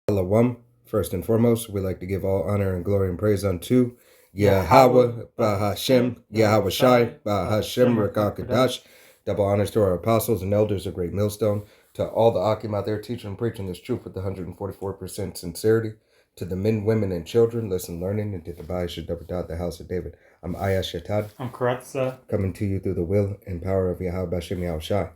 Shalom. First and foremost, we like to give all honor and glory and praise unto Yahweh, Bahashem, Yahweh Shai, Bahashem, Rakakadash. Double honors to our apostles and elders of Great Millstone, to all the Akim out there teaching and preaching this truth with 144% sincerity, to the men, women, and children, listen, learning, and to the Ba'ish Dabadat, the house of David. I'm Ayash Shatad. I'm Karatza. Coming to you through the will and power of Yahweh Bahashem, Yahweh Shai.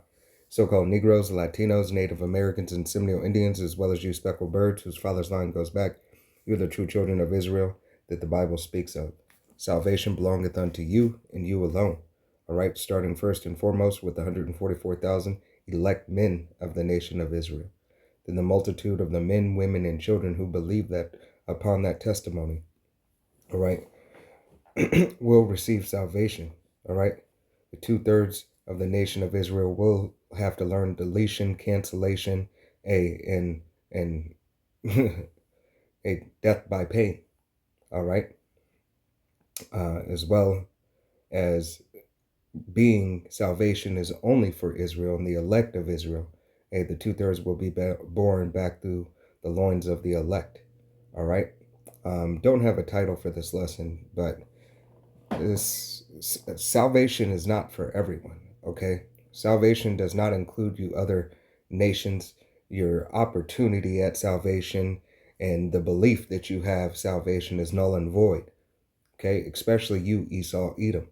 So-called Negroes, Latinos, Native Americans, and Seminole Indians, as well as you speckled birds whose father's line goes back, you're the true children of Israel that the Bible speaks of. Salvation belongeth unto you and you alone. All right, starting first and foremost with the 144,000 elect men of the nation of Israel. Then the multitude of the men, women, and children who believe that upon that testimony, all right, will receive salvation. All right, the 2/3 of the nation of Israel will have to learn deletion, cancellation, and a death by pain. All right, as well as being salvation is only for Israel and the elect of Israel. The 2/3 will be born back through the loins of the elect. All right. Don't have a title for this lesson, but this salvation is not for everyone. Okay. Salvation does not include you other nations. Your opportunity at salvation and the belief that you have salvation is null and void. Okay, especially you, Esau, Edom.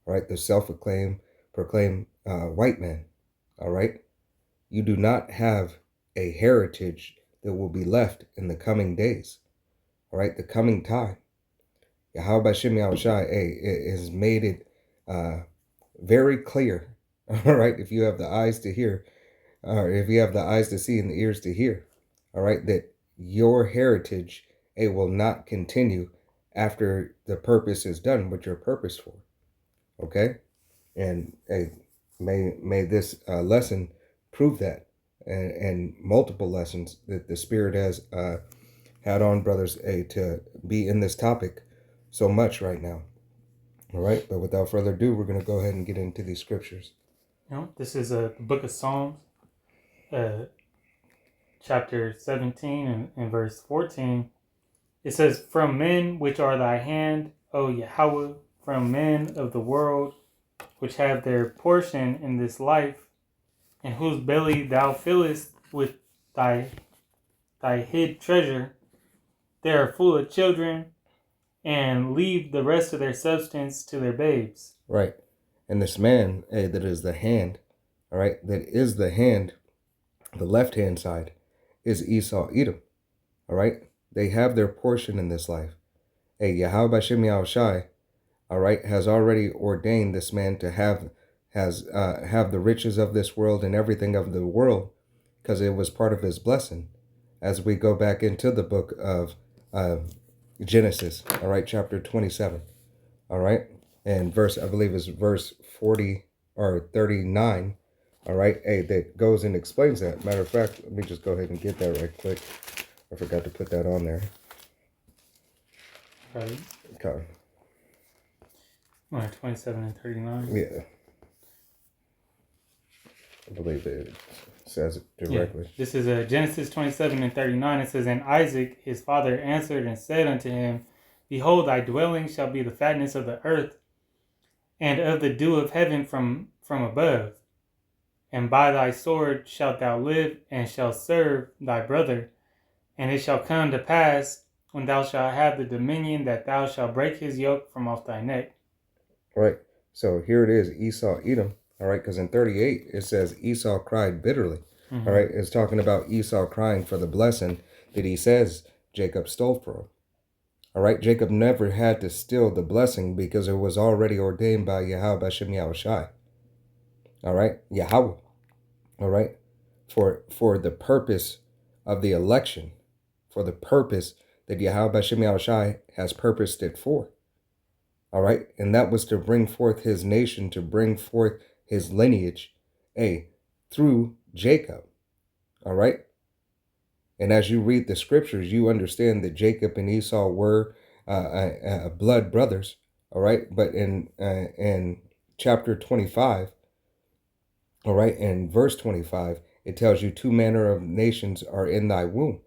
Right, the self-proclaimed white man. All right, you do not have a heritage that will be left in the coming days. All right, the coming time. Yahweh Shem Yahweh Shai, it has made it very clear. All right, if you have the eyes to hear, or if you have the eyes to see and the ears to hear, all right, that your heritage, it will not continue after the purpose is done, what your purpose for. Okay, and may this lesson prove that, and multiple lessons that the Spirit has had on brothers to be in this topic so much right now. All right, but without further ado, we're going to go ahead and get into these scriptures. This is the book of Psalms, chapter 17 and verse 14. It says, "From men which are thy hand, O Yahweh, from men of the world, which have their portion in this life, in whose belly thou fillest with thy hid treasure, they are full of children, and leave the rest of their substance to their babes." Right. And this man, that is the hand, all right, that is the hand, the left-hand side, is Esau, Edom. All right. They have their portion in this life. Yahweh Shem Yahweh Shai, all right, has already ordained this man to have the riches of this world and everything of the world, because it was part of his blessing. As we go back into the book of Genesis, all right, chapter 27, all right, and verse, I believe is verse 40 or 39, all right, that goes and explains that. Matter of fact, let me just go ahead and get that right quick. I forgot to put that on there. Right. Okay. 27 and 39. Yeah. I believe it says it directly. Yeah. This is Genesis 27 and 39. It says, "And Isaac his father answered and said unto him, Behold, thy dwelling shall be the fatness of the earth, and of the dew of heaven from above. And by thy sword shalt thou live, and shalt serve thy brother. And it shall come to pass, when thou shalt have the dominion, that thou shalt break his yoke from off thy neck." Right. So here it is, Esau, Edom. All right, because in 38, it says Esau cried bitterly. Mm-hmm. All right, it's talking about Esau crying for the blessing that he says Jacob stole from him. All right, Jacob never had to steal the blessing because it was already ordained by Yahweh Shem Yahweh Shai. All right, Yahweh. All right, for the purpose of the election, for the purpose that Yahweh Shem Yahweh Shai has purposed it for. All right, and that was to bring forth his nation, to bring forth his lineage, through Jacob. All right, and as you read the scriptures, you understand that Jacob and Esau were blood brothers. All right, but in chapter 25, all right, in verse 25, it tells you 2 manner of nations are in thy womb.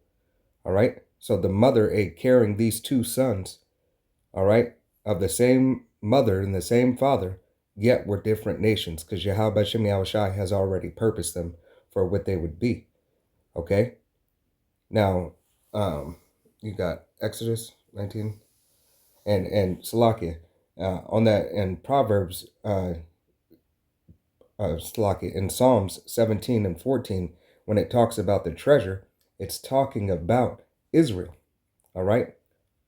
All right. So the mother, carrying these two sons, all right, of the same mother and the same father, yet were different nations, because Yahweh Shem Yahushai has already purposed them for what they would be. Okay. Now, you got Exodus 19 and Salakia. On that, and Proverbs, Salakia, in Psalms 17 and 14, when it talks about the treasure, it's talking about Israel. All right.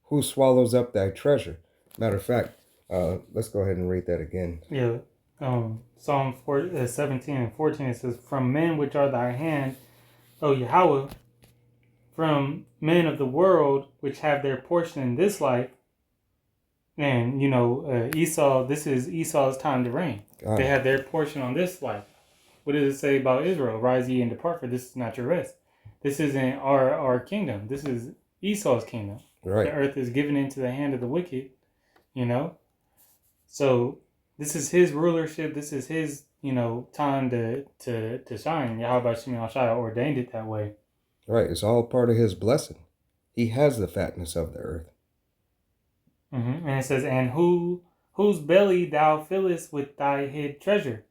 Who swallows up thy treasure? Matter of fact, let's go ahead and read that again. Yeah. Psalm 17 and 14, it says, "From men which are thy hand, O Yahweh, from men of the world which have their portion in this life." And, Esau, this is Esau's time to reign. They had their portion on this life. What does it say about Israel? "Rise ye and depart, for this is not your rest." This isn't our kingdom. This is Esau's kingdom. Right. The earth is given into the hand of the wicked, So this is his rulership. This is his, time to shine. Yahweh Shem Shai ordained it that way. Right. It's all part of his blessing. He has the fatness of the earth. Mm-hmm. And it says, "And whose belly thou fillest with thy hid treasure."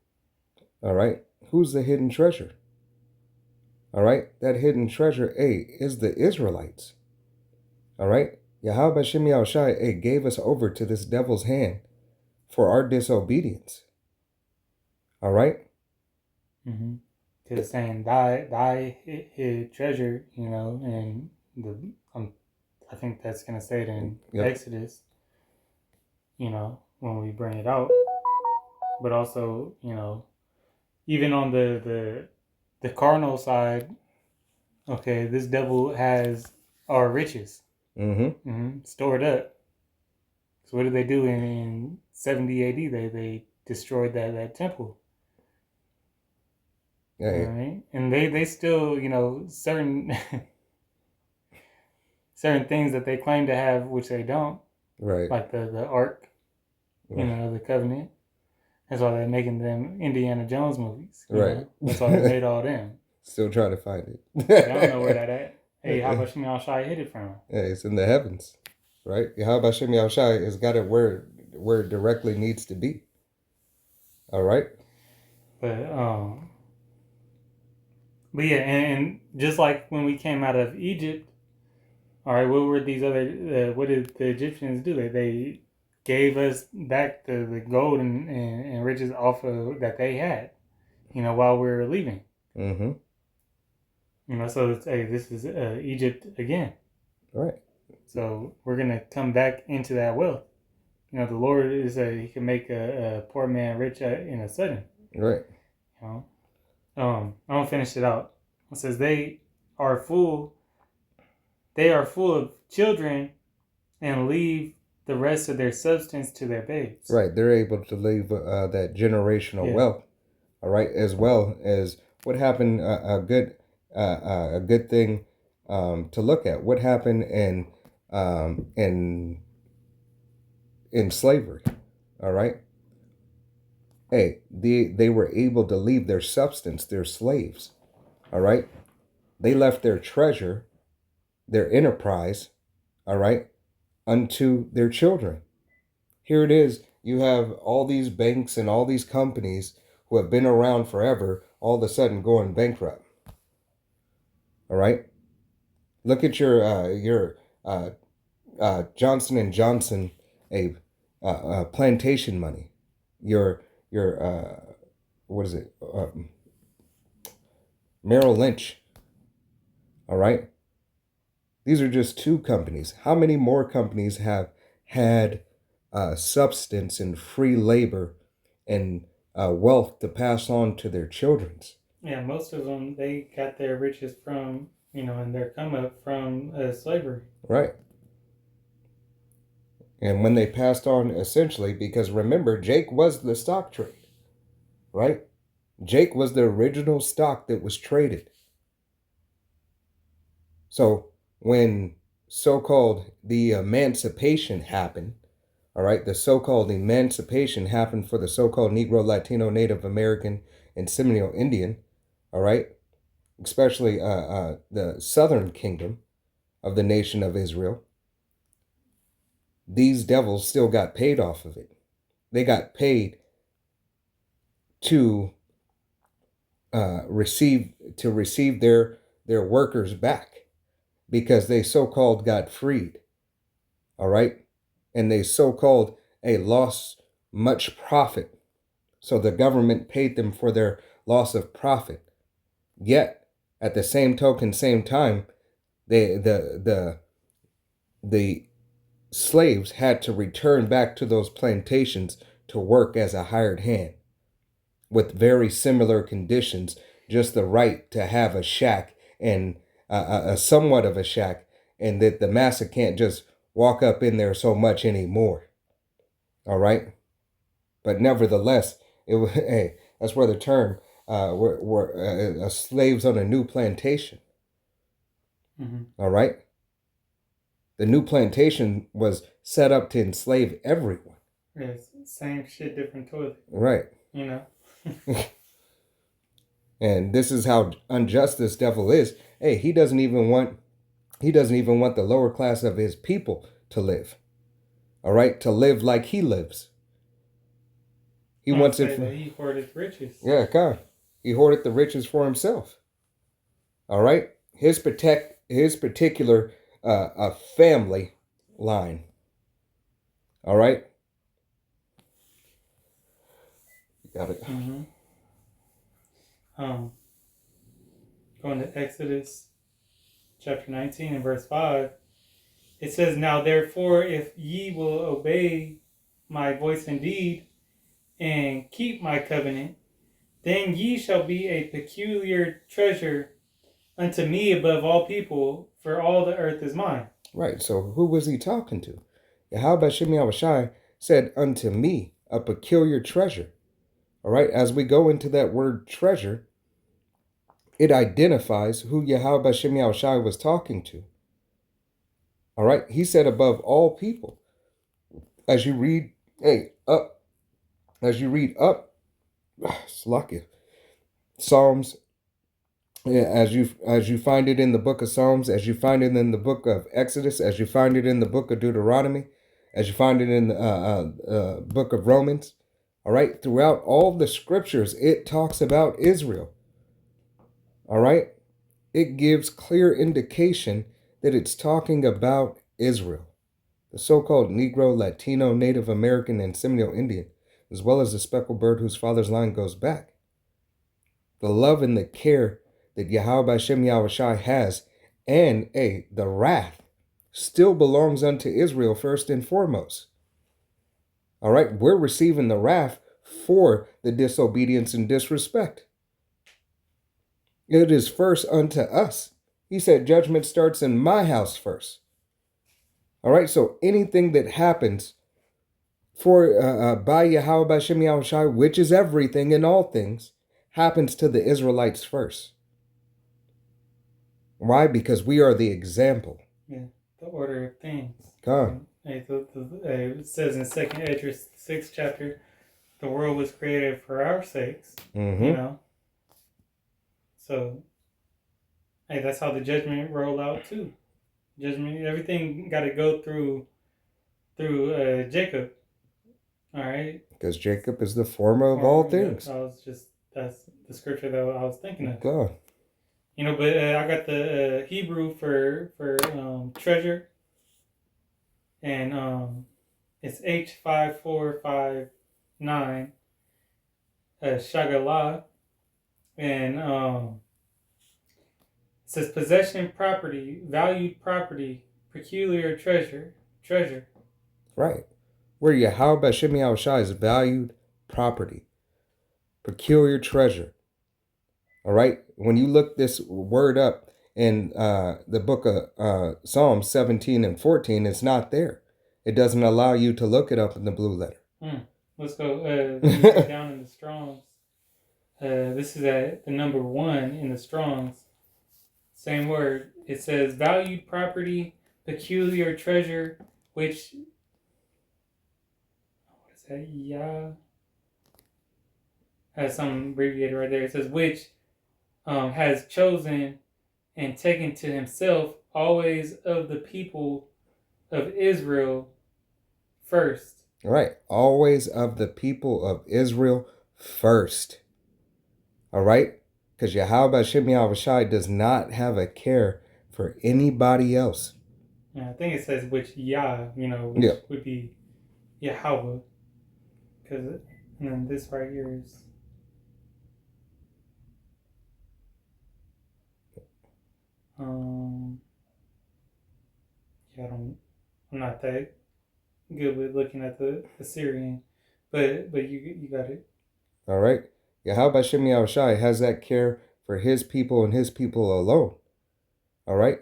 All right. Who's the hidden treasure? All right. That hidden treasure, is the Israelites. All right. Yahweh Shem Yahushai, gave us over to this devil's hand for our disobedience. All right. Mm-hmm. Because saying thy hid treasure, and I think that's gonna say it in Exodus. When we bring it out, but also, even on the carnal side, okay, this devil has our riches stored up. So what did they do in 70 AD? They destroyed that temple. Yeah. All right, and they still, certain certain things that they claim to have, which they don't. Right. Like the Ark, the Covenant. That's why they're making them Indiana Jones movies. Right. That's why they made all them. Still trying to find it. I don't know where that at. Hey, how about Shem Shai hid it from? Yeah, it's in the heavens, right? Yahweh Shem Yahushai has got it where it directly needs to be. All right. But yeah, and just like when we came out of Egypt, all right, what were these other? What did the Egyptians do? They gave us back the gold and riches off of that they had, while we were leaving. Mm-hmm. So it's, hey, this is Egypt again. Right. So we're gonna come back into that wealth. The Lord is He can make a poor man rich in a sudden. Right. I'm gonna finish it out. It says they are full of children and leave the rest of their substance to their babes. Right. They're able to leave that generational wealth. All right. As well as what happened, a good thing to look at. What happened in slavery. All right. Hey, they were able to leave their substance, their slaves. All right. They left their treasure, their enterprise, all right, unto their children. Here it is. You have all these banks and all these companies who have been around forever, all of a sudden going bankrupt. All right. Look at your Johnson and Johnson, plantation money. Your what is it? Merrill Lynch. All right. These are just two companies. How many more companies have had substance and free labor and wealth to pass on to their children's? Yeah, most of them, they got their riches from, and their come up from slavery. Right. And when they passed on, essentially, because remember, Jake was the stock trade, right? Jake was the original stock that was traded. So when so-called the emancipation happened, all right, the so-called emancipation happened for the so-called Negro, Latino, Native American, and Seminole Indian, all right, especially the Southern Kingdom, of the nation of Israel, these devils still got paid off of it. They got paid to receive their workers back because they so-called got freed. All right, and they so-called lost much profit. So the government paid them for their loss of profit. Yet, at the same token, same time, the slaves had to return back to those plantations to work as a hired hand with very similar conditions, just the right to have a shack and a somewhat of a shack, and that the massa can't just walk up in there so much anymore. All right, but nevertheless, it was hey, that's where the term were slaves on a new plantation. All right, the new plantation was set up to enslave everyone. Yes, same shit, different toilet. Right. You know. And this is how unjust this devil is. Hey, he doesn't even want the lower class of his people to live. All right, to live like he lives. He wants it. That he hoarded riches. Yeah, God, he hoarded the riches for himself. All right, his particular family line. All right, you got it. Going to Exodus chapter 19 and verse 5, it says, "Now therefore, if ye will obey my voice indeed, and keep my covenant, then ye shall be a peculiar treasure unto me above all people, for all the earth is mine." Right, so who was he talking to? Yahweh Shem Yahushai said, "Unto me, a peculiar treasure." All right, as we go into that word treasure, it identifies who Yahweh Shem Yahushai was talking to. All right, he said above all people. As you read, Slakia, Psalms, as you find it in the book of Psalms, as you find it in the book of Exodus, as you find it in the book of Deuteronomy, as you find it in the book of Romans. All right, throughout all the scriptures, it talks about Israel. All right, it gives clear indication that it's talking about Israel, the so-called Negro, Latino, Native American, and Seminole Indian, as well as the speckled bird whose father's line goes back. The love and the care that Yahweh Shem Yahushai has, and the wrath still belongs unto Israel first and foremost. All right, we're receiving the wrath for the disobedience and disrespect. It is first unto us. He said judgment starts in my house first. All right, so anything that happens for by Yahweh by Shem Yahushai, which is everything and all things, happens to the Israelites first. Why? Because we are the example. Yeah, the order of things. God. It says in 2nd Esdras 6th chapter, the world was created for our sakes. Mm-hmm. You know. So, that's how the judgment roll out too. Judgment, everything got to go through Jacob. All right. Because Jacob is the former of all things. That's the scripture that I was thinking of. God. You know, but I got the Hebrew for treasure, and it's H5459, Shagalah, and it says possession, property, valued property, peculiar treasure. Right. Where Yahweh Shem Yahushai is valued property, peculiar treasure. All right. When you look this word up in the book of Psalms 17 and 14, it's not there. It doesn't allow you to look it up in the blue letter. Let's go down in the Strongs. This is at the number 1 in the Strongs. Same word. It says valued property, peculiar treasure, which, what is that? Yeah. Has some abbreviated right there. It says which has chosen and taken to himself always of the people of Israel first. Right. Always of the people of Israel first. All right? Because Yahweh Shem Yahweh does not have a care for anybody else. Yeah, I think it says which Yah, which Yeah. would be Yahweh. And then this right here is yeah, I'm not that good with looking at the Assyrian, but you got it. All right? Yahweh Shem Yahweh has that care for his people and his people alone. All right?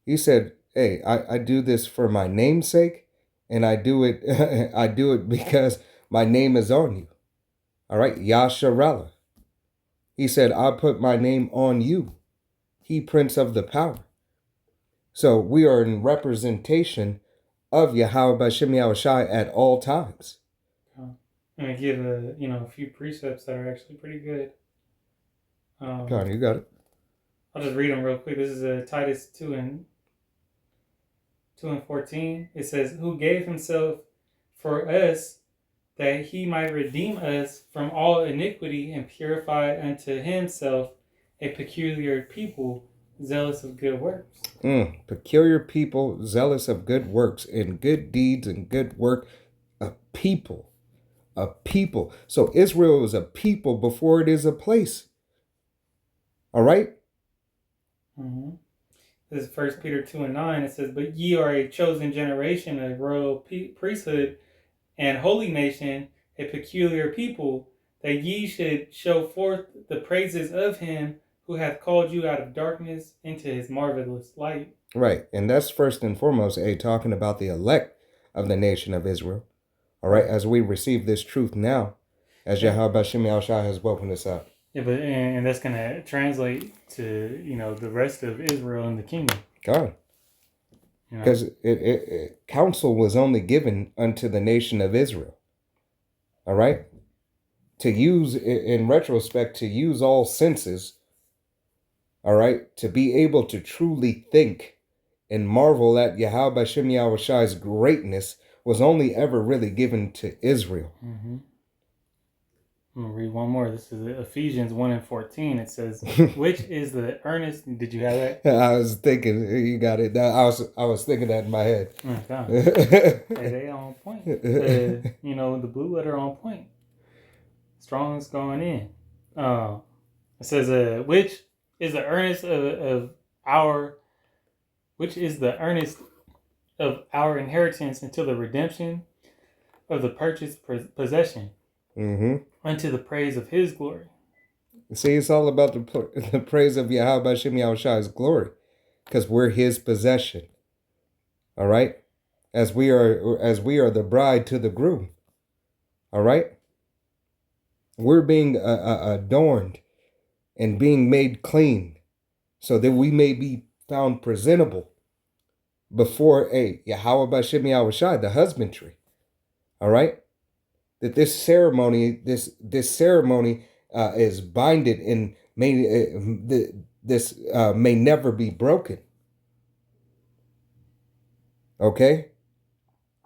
He said, hey, I do this for my namesake, and I do it I do it because my name is on you. All right? Yasharallah. He said, I put my name on you. He Prince of the Power. So we are in representation of Yahweh Bashem Yahushai at all times. I'm gonna give a few precepts that are actually pretty good. Con, you got it. I'll just read them real quick. This is Titus 2:14. It says, "Who gave himself for us, that he might redeem us from all iniquity and purify unto himself a peculiar people, zealous of good works." Peculiar people, zealous of good works and good deeds and good work. A people. A people. So Israel is a people before it is a place. All right? Mm-hmm. This is 1 Peter 2:9. It says, "But ye are a chosen generation, a royal priesthood, and holy nation, a peculiar people, that ye should show forth the praises of him who hath called you out of darkness into his marvelous light." Right. And that's first and foremost, talking about the elect of the nation of Israel. All right. As we receive this truth now, as Yahweh Bashem Yahushua has woken us up. Yeah, but and that's gonna translate to the rest of Israel and the kingdom. God. Because counsel was only given unto the nation of Israel. All right? To use, in retrospect, to use all senses, all right, to be able to truly think and marvel at Yahweh Bashem Yahushua's greatness was only ever really given to Israel. Mm-hmm. I'm going to read one more. This is Ephesians 1:14. It says, "Which is the earnest..." Did you have that? I was thinking, you got it. I was thinking that in my head. Hey, they on point. The blue letter on point. Strong's going in. It says, "Which is the earnest of our... which is the earnest of our inheritance until the redemption of the purchased possession, unto the praise of his glory." See, it's all about the praise of Yahweh Bashem Yahushua's glory, because we're his possession. All right? As we are the bride to the groom. All right? We're being adorned and being made clean so that we may be found presentable before Yahweh Bashem Yahushua, the husbandry. All right? That this ceremony is binded and may never be broken. Okay?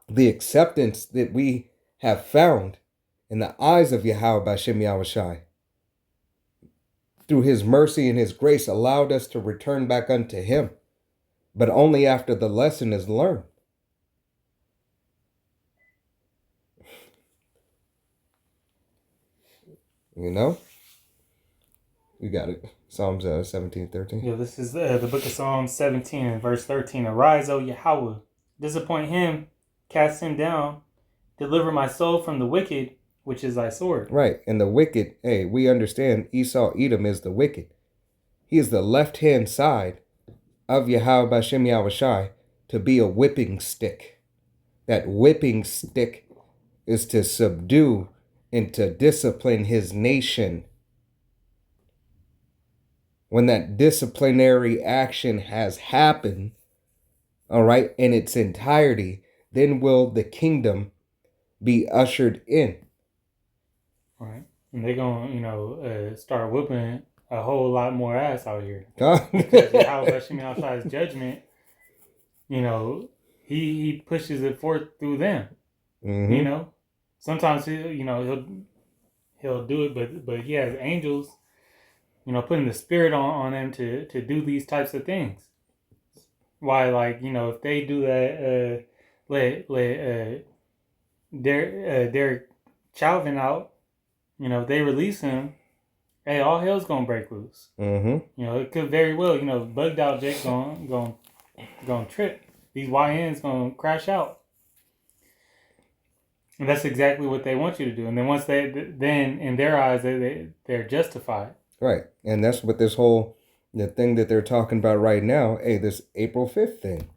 The acceptance that we have found in the eyes of Yahweh Bashem Yahushua through his mercy and his grace allowed us to return back unto him, but only after the lesson is learned. You got it. Psalms 17:13. Yeah, this is the book of Psalms 17 and verse 13. "Arise, O Yahweh, disappoint him, cast him down, deliver my soul from the wicked, which is thy sword." Right, and the wicked, we understand Esau, Edom is the wicked. He is the left-hand side of Yahweh Bashem Yahushai to be a whipping stick. That whipping stick is to subdue and to discipline his nation. When that disciplinary action has happened, all right, in its entirety, then will the kingdom be ushered in. Right. And they're going to, start whooping a whole lot more ass out here. God. Because Yahweh Hashem Yahshua's judgment, you know, he pushes it forth through them. Mm-hmm. You know, sometimes he'll do it, but he has angels, you know, putting the spirit on them to do these types of things. Why, like, you know, if they do that, let Derek Chauvin out, you know, if they release him, hey, all hell's gonna break loose. Mm-hmm. You know, it could very well, you know, bugged out Jake gonna trip. These YNs gonna crash out. And that's exactly what they want you to do. And then once then in their eyes, they're justified. Right. And that's what the thing that they're talking about right now, hey, this April 5th thing.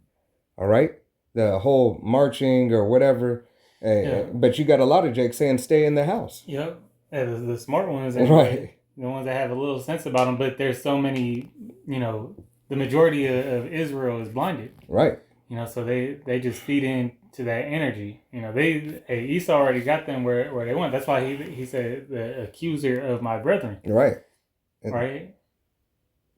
All right? The whole marching or whatever. Yeah. But you got a lot of Jake saying stay in the house. Yep. Yeah, the smart ones anyway. Right. The ones that have a little sense about them. But there's so many, you know, the majority of Israel is blinded. Right. You know, so they just feed into that energy. You know, Esau already got them where they want. That's why he said the accuser of my brethren. Right. Right.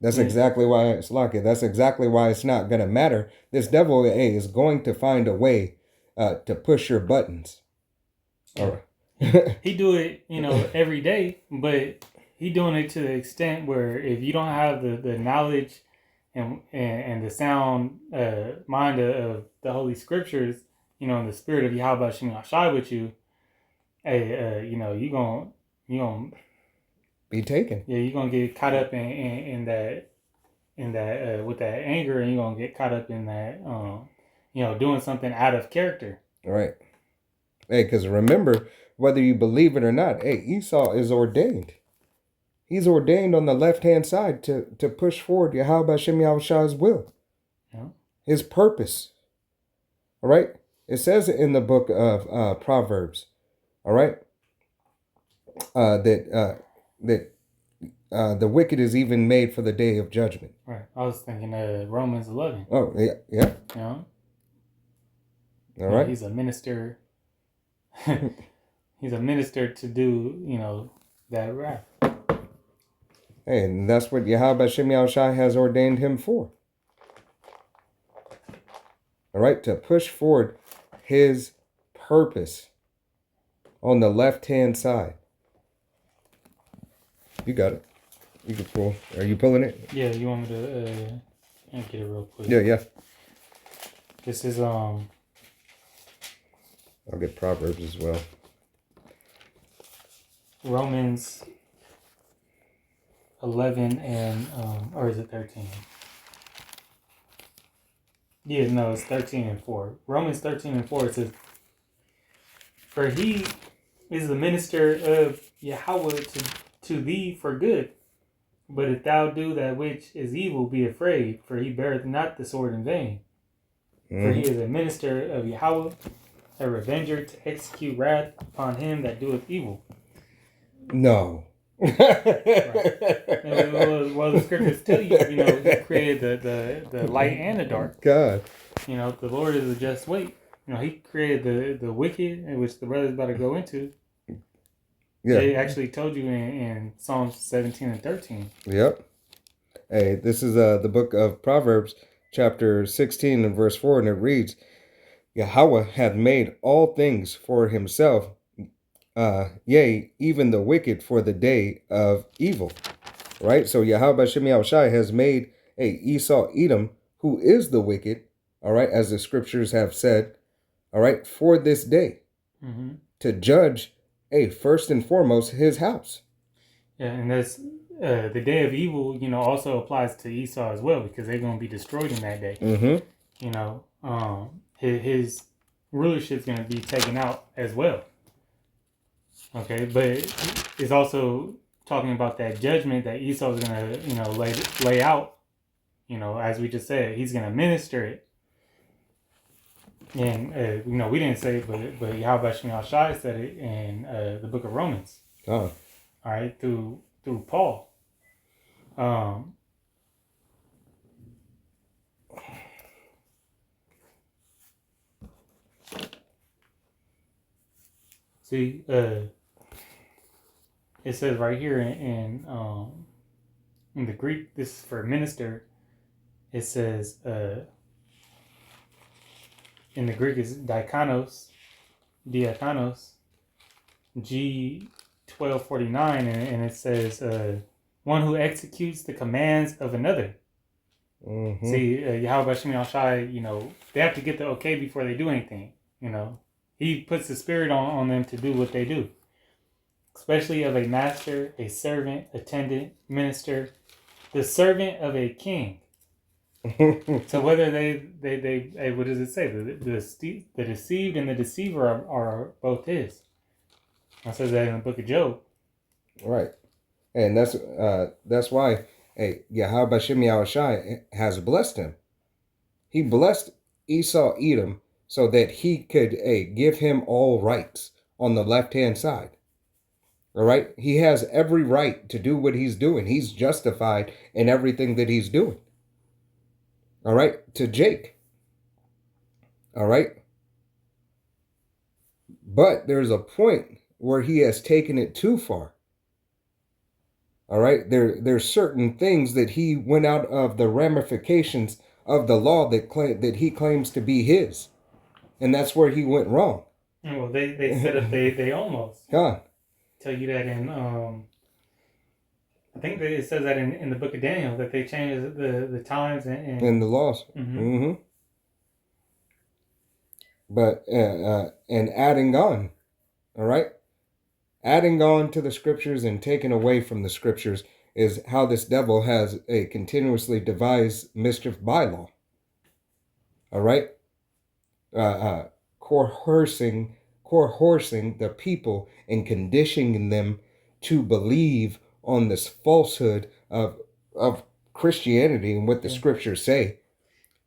That's exactly why it's lucky. That's exactly why it's not going to matter. This devil, hey, is going to find a way to push your buttons. All right. He do it, you know, every day, but he doing it to the extent where if you don't have the knowledge and the sound mind of the Holy Scriptures, you know, and the spirit of Yahweh Shem Yahshai with you, hey, you know, you gonna be taken. Yeah, you're gonna get caught up in that with that anger, and you're gonna get caught up in that you know, doing something out of character. Right. Hey, because remember, whether you believe it or not, hey, Esau is ordained. He's ordained on the left-hand side to push forward Yahweh Shem Yahshua's will. Yeah. His purpose. All right? It says in the book of Proverbs, all right, that the wicked is even made for the day of judgment. Right. I was thinking Romans 11. Oh, yeah. Yeah. Yeah. All right. He's a minister. He's a minister to do, you know, that wrath. Hey, and that's what Yahweh Shem Yahushai has ordained him for. All right, to push forward his purpose on the left-hand side. You got it. You can pull. Are you pulling it? Yeah, you want me to get it real quick? Yeah. This is I'll get Proverbs as well. Romans 11 and or is it 13? Yeah, no, it's 13 and 4. Romans 13 and 4, it says, "For he is the minister of Yahweh to thee for good. But if thou do that which is evil, be afraid, for he beareth not the sword in vain. For he is a minister of Yahweh, a revenger to execute wrath upon him that doeth evil." No. Right. Well, the scriptures tell you, you know, he created the light and the dark. God. You know, the Lord is a just weight. You know, he created the wicked, which the brother's about to go into. Yeah. They actually told you in Psalms 17 and 13. Yep. Hey, this is the book of Proverbs, chapter 16 and verse 4, and it reads, "Yahweh hath made all things for himself, yea, even the wicked for the day of evil." Right? So Yahweh Shem Yahushai has made Esau Edom, who is the wicked, all right, as the scriptures have said, all right, for this day, to judge, first and foremost, his house. Yeah, and that's the day of evil, you know, also applies to Esau as well, because they're going to be destroyed in that day. You know, his rulership's going to be taken out as well. Okay, but it's also talking about that judgment that Esau's going to, you know, lay out. You know, as we just said, he's going to minister it. And, you know, we didn't say it, but Yahweh Shem Yahushai said it in the book of Romans. Oh. All right, through Paul. See, it says right here in In the Greek, this is for minister. It says in the Greek is diakonos, G1249, and it says one who executes the commands of another. Mm-hmm. See, Yahweh Shem Shai, they have to get the okay before they do anything. He puts the spirit on them to do what they do, especially of a master, a servant, attendant, minister, the servant of a king. So whether they what does it say? The deceived and the deceiver are both his. It says that in the book of Job. Right. And that's why Yahweh Bashem Yahushai has blessed him. He blessed Esau Edom so that he could give him all rights on the left-hand side. All right? He has every right to do what he's doing. He's justified in everything that he's doing. All right? To Jake. All right? But there's a point where he has taken it too far. All right? There's certain things that he went out of the ramifications of the law that he claims to be his. And that's where he went wrong. Well, they said if they almost God. tell you that in I think that it says that in the book of Daniel that they changed the times and the laws. Mm-hmm. But and adding on, all right, adding on to the scriptures and taking away from the scriptures is how this devil has continuously devised mischief by law. All right, coercing the people and conditioning them to believe on this falsehood of Christianity and what the scriptures say,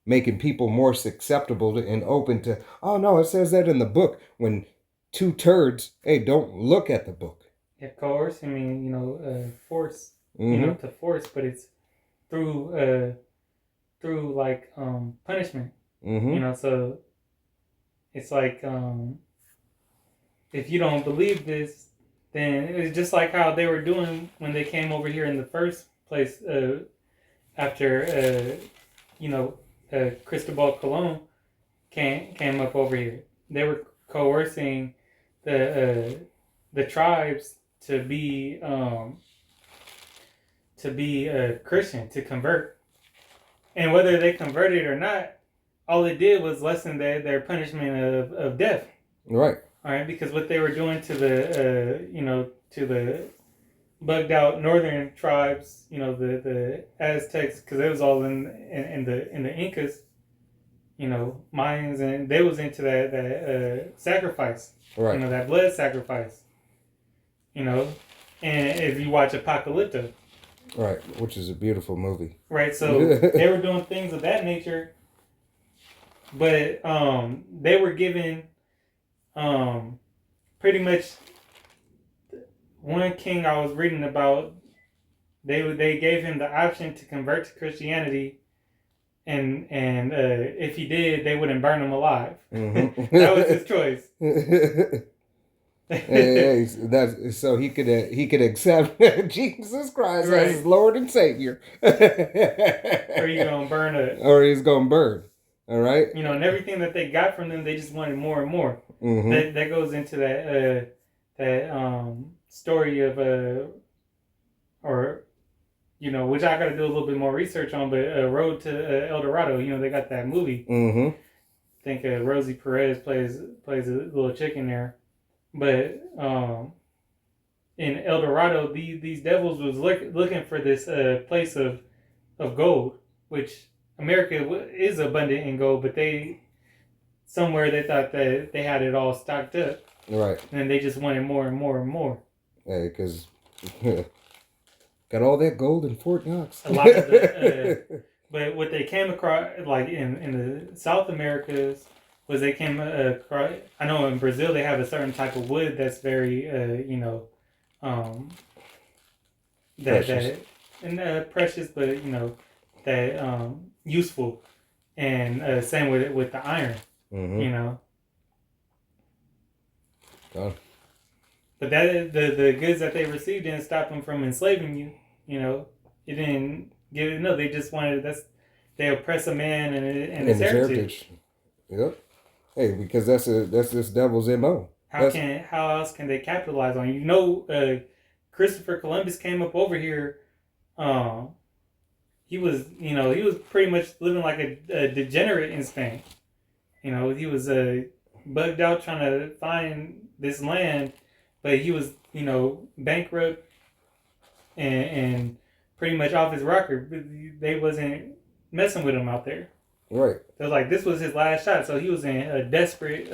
making people more susceptible and open to, oh no, it says that in the book, when two turds, hey, don't look at the book. Yeah, coerce, I mean, force, to force, but it's through like punishment. So it's like if you don't believe this, then it's just like how they were doing when they came over here in the first place after Cristobal Colon came up over here. They were coercing the tribes to be Christian, to convert, and whether they converted or not, all it did was lessen their punishment of death. Right. All right, because what they were doing to the bugged out northern tribes, the Aztecs, because it was all in the Incas, Mayans, and they was into that sacrifice, right? That blood sacrifice, and if you watch Apocalypto, right, which is a beautiful movie, right? So they were doing things of that nature, but they were given pretty much. One king I was reading about, they gave him the option to convert to Christianity, and if he did, they wouldn't burn him alive. That was his choice. That's so he could accept Jesus Christ as his Lord and Savior, or he's gonna burn it, or he's gonna burn. All right, and everything that they got from them, they just wanted more and more. That goes into that story of which I got to do a little bit more research on, but Road to El Dorado. They got that movie. I think Rosie Perez plays a little chick in there, but in El Dorado, these devils was looking for this place of gold, which America is abundant in gold, but somewhere they thought that they had it all stocked up. Right. And they just wanted more and more and more. Yeah, because got all that gold in Fort Knox. A lot of the, but what they came across, like in the South Americas, was they came across. I know in Brazil they have a certain type of wood that's very, precious, but that useful, and same with the iron, Oh. But that the goods that they received didn't stop them from enslaving you, It didn't give it. No, they just wanted they oppress a man and his And his heritage. heritage. Yep. Hey, because that's this devil's MO. That's How else can they capitalize on you? Christopher Columbus came up over here. Um, he was pretty much living like a degenerate in Spain. He was bugged out trying to find this land, but he was bankrupt and pretty much off his rocker. They wasn't messing with him out there. right. They're like, this was his last shot, so he was in desperate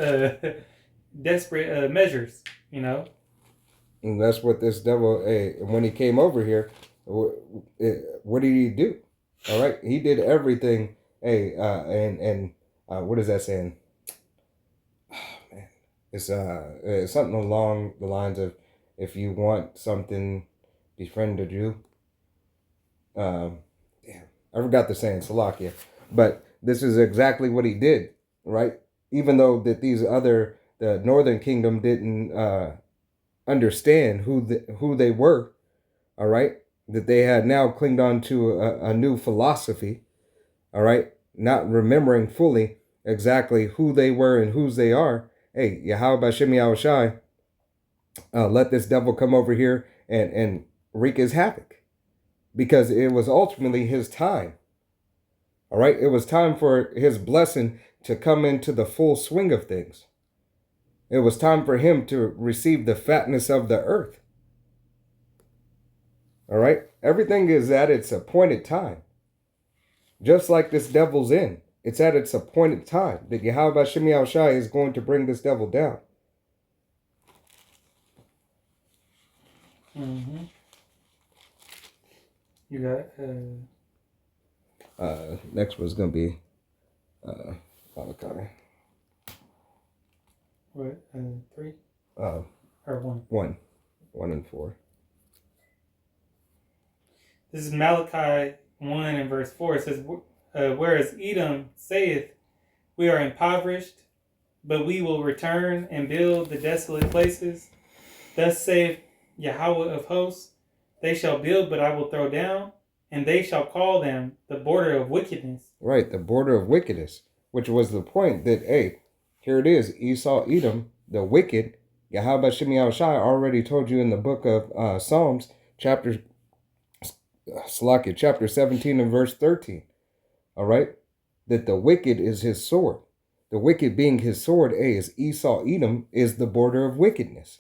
measures. And that's what this devil. Hey, when he came over here, what did he do? All right, he did everything. Hey, and what is that saying? Oh, man, it's something along the lines of, if you want something, befriend a Jew. Damn, I forgot the saying, Salakia, but this is exactly what he did, right? Even though that the Northern Kingdom didn't understand who they were, all right, that they had now clinged on to a new philosophy, all right, not remembering fully exactly who they were and whose they are. Hey, Yahweh Bashem Yahushai, let this devil come over here and wreak his havoc, because it was ultimately his time. All right, it was time for his blessing to come into the full swing of things. It was time for him to receive the fatness of the earth. All right, everything is at its appointed time. Just like this devil's in, it's at its appointed time that Yahweh Bashem Yahushai is going to bring this devil down. Mm-hmm. You got next was going to be Malachi. What? 3 or 1? 1 and 4. This is Malachi 1 and verse 4. It says, whereas Edom saith, we are impoverished, but we will return and build the desolate places. Thus saith Yahweh of hosts, they shall build, but I will throw down, and they shall call them the border of wickedness. Right, the border of wickedness, which was the point that, hey, here it is, Esau, Edom, the wicked. Yahweh Bashem Yahushai already told you in the book of Psalms, chapter 17 and verse 13. All right, that the wicked is his sword. The wicked being his sword, is Esau, Edom, is the border of wickedness.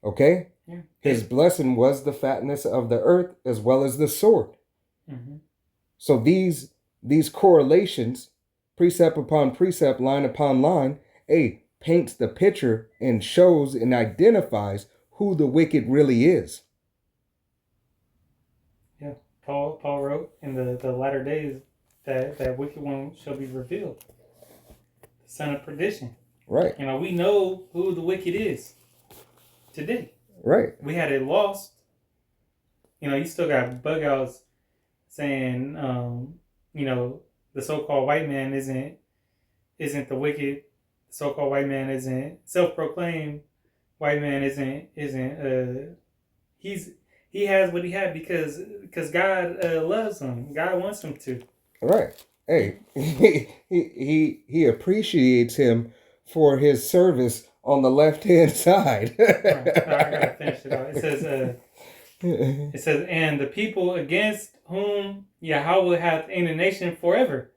Okay? Yeah. His blessing was the fatness of the earth as well as the sword. Mm-hmm. So these correlations, precept upon precept, line upon line, paints the picture and shows and identifies who the wicked really is. Yeah. Paul wrote in the latter days that wicked one shall be revealed. The son of perdition. Right. We know who the wicked is today. Right. We had it lost. You still got bug outs saying, the so-called white man isn't the wicked. The so-called white man isn't self-proclaimed. White man isn't. He has what he had because God loves him. God wants him to. Right. Hey, he appreciates him for his service on the left-hand side. Right. I gotta finish it out. It says, and the people against whom Yahweh hath indignation forever.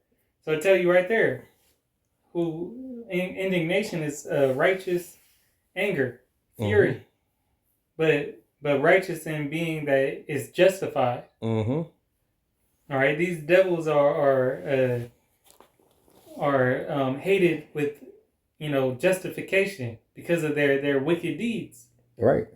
So I tell you right there, who indignation is righteous anger, fury, but righteous in being that is justified. Mm-hmm. All right, these devils are hated with justification because of their wicked deeds. Right.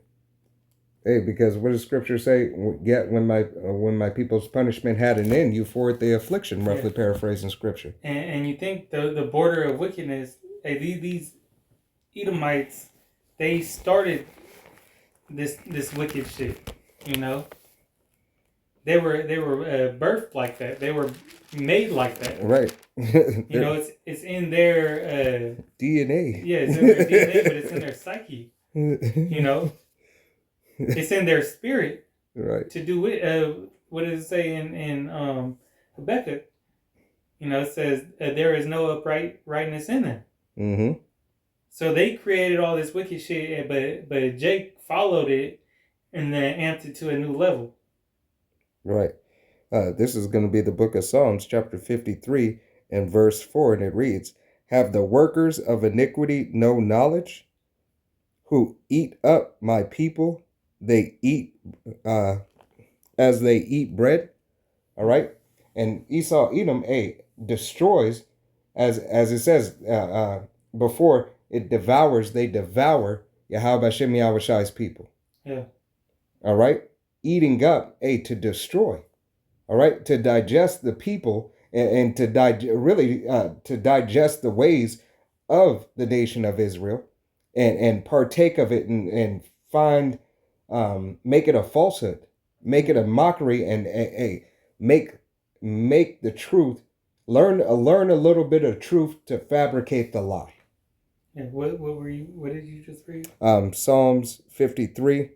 Hey, because what does Scripture say? Yet when my people's punishment had an end, you forward the affliction. Roughly paraphrasing Scripture. And you think the border of wickedness? Hey, these Edomites, they started this wicked shit. They were birthed like that. They were made like that. Right. It's in their DNA. Yeah, it's in their DNA, but it's in their psyche. It's in their spirit. Right. To do it. what does it say in Habakkuk? It says there is no rightness in them. Mm-hmm. So they created all this wicked shit, but Jake followed it and then amped it to a new level. Right. This is going to be the book of Psalms, chapter 53, and verse 4, and it reads, "Have the workers of iniquity no knowledge, who eat up my people? They eat as they eat bread." All right. And Esau, Edom, destroys, as it says before, it devours, they devour Yahweh Hashem Yahweh Shai's people. Yeah. All right. Eating up, to destroy. All right. To digest the people and to to digest the ways of the nation of Israel and partake of it and find, make it a falsehood, make it a mockery, and make the truth, learn a little bit of truth to fabricate the lie. Yeah. What did you just read? Psalms 53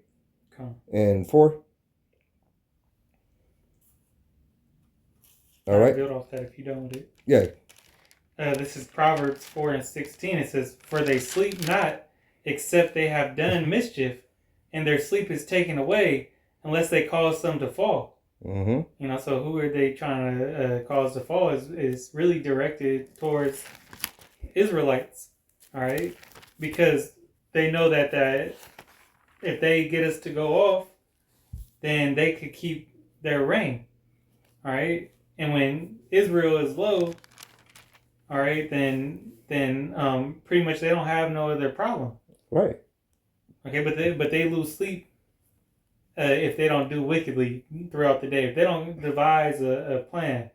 and 4. All right. Build off that if you done with it. Yeah. This is Proverbs 4 and 16. It says, "For they sleep not, except they have done mischief, and their sleep is taken away, unless they cause some to fall." Mm-hmm. So who are they trying to cause to fall is really directed towards Israelites, all right? Because they know that if they get us to go off, then they could keep their reign, all right? And when Israel is low, all right, then pretty much they don't have no other problem. Right. Okay, but they lose sleep if they don't do wickedly throughout the day. If they don't devise a plan,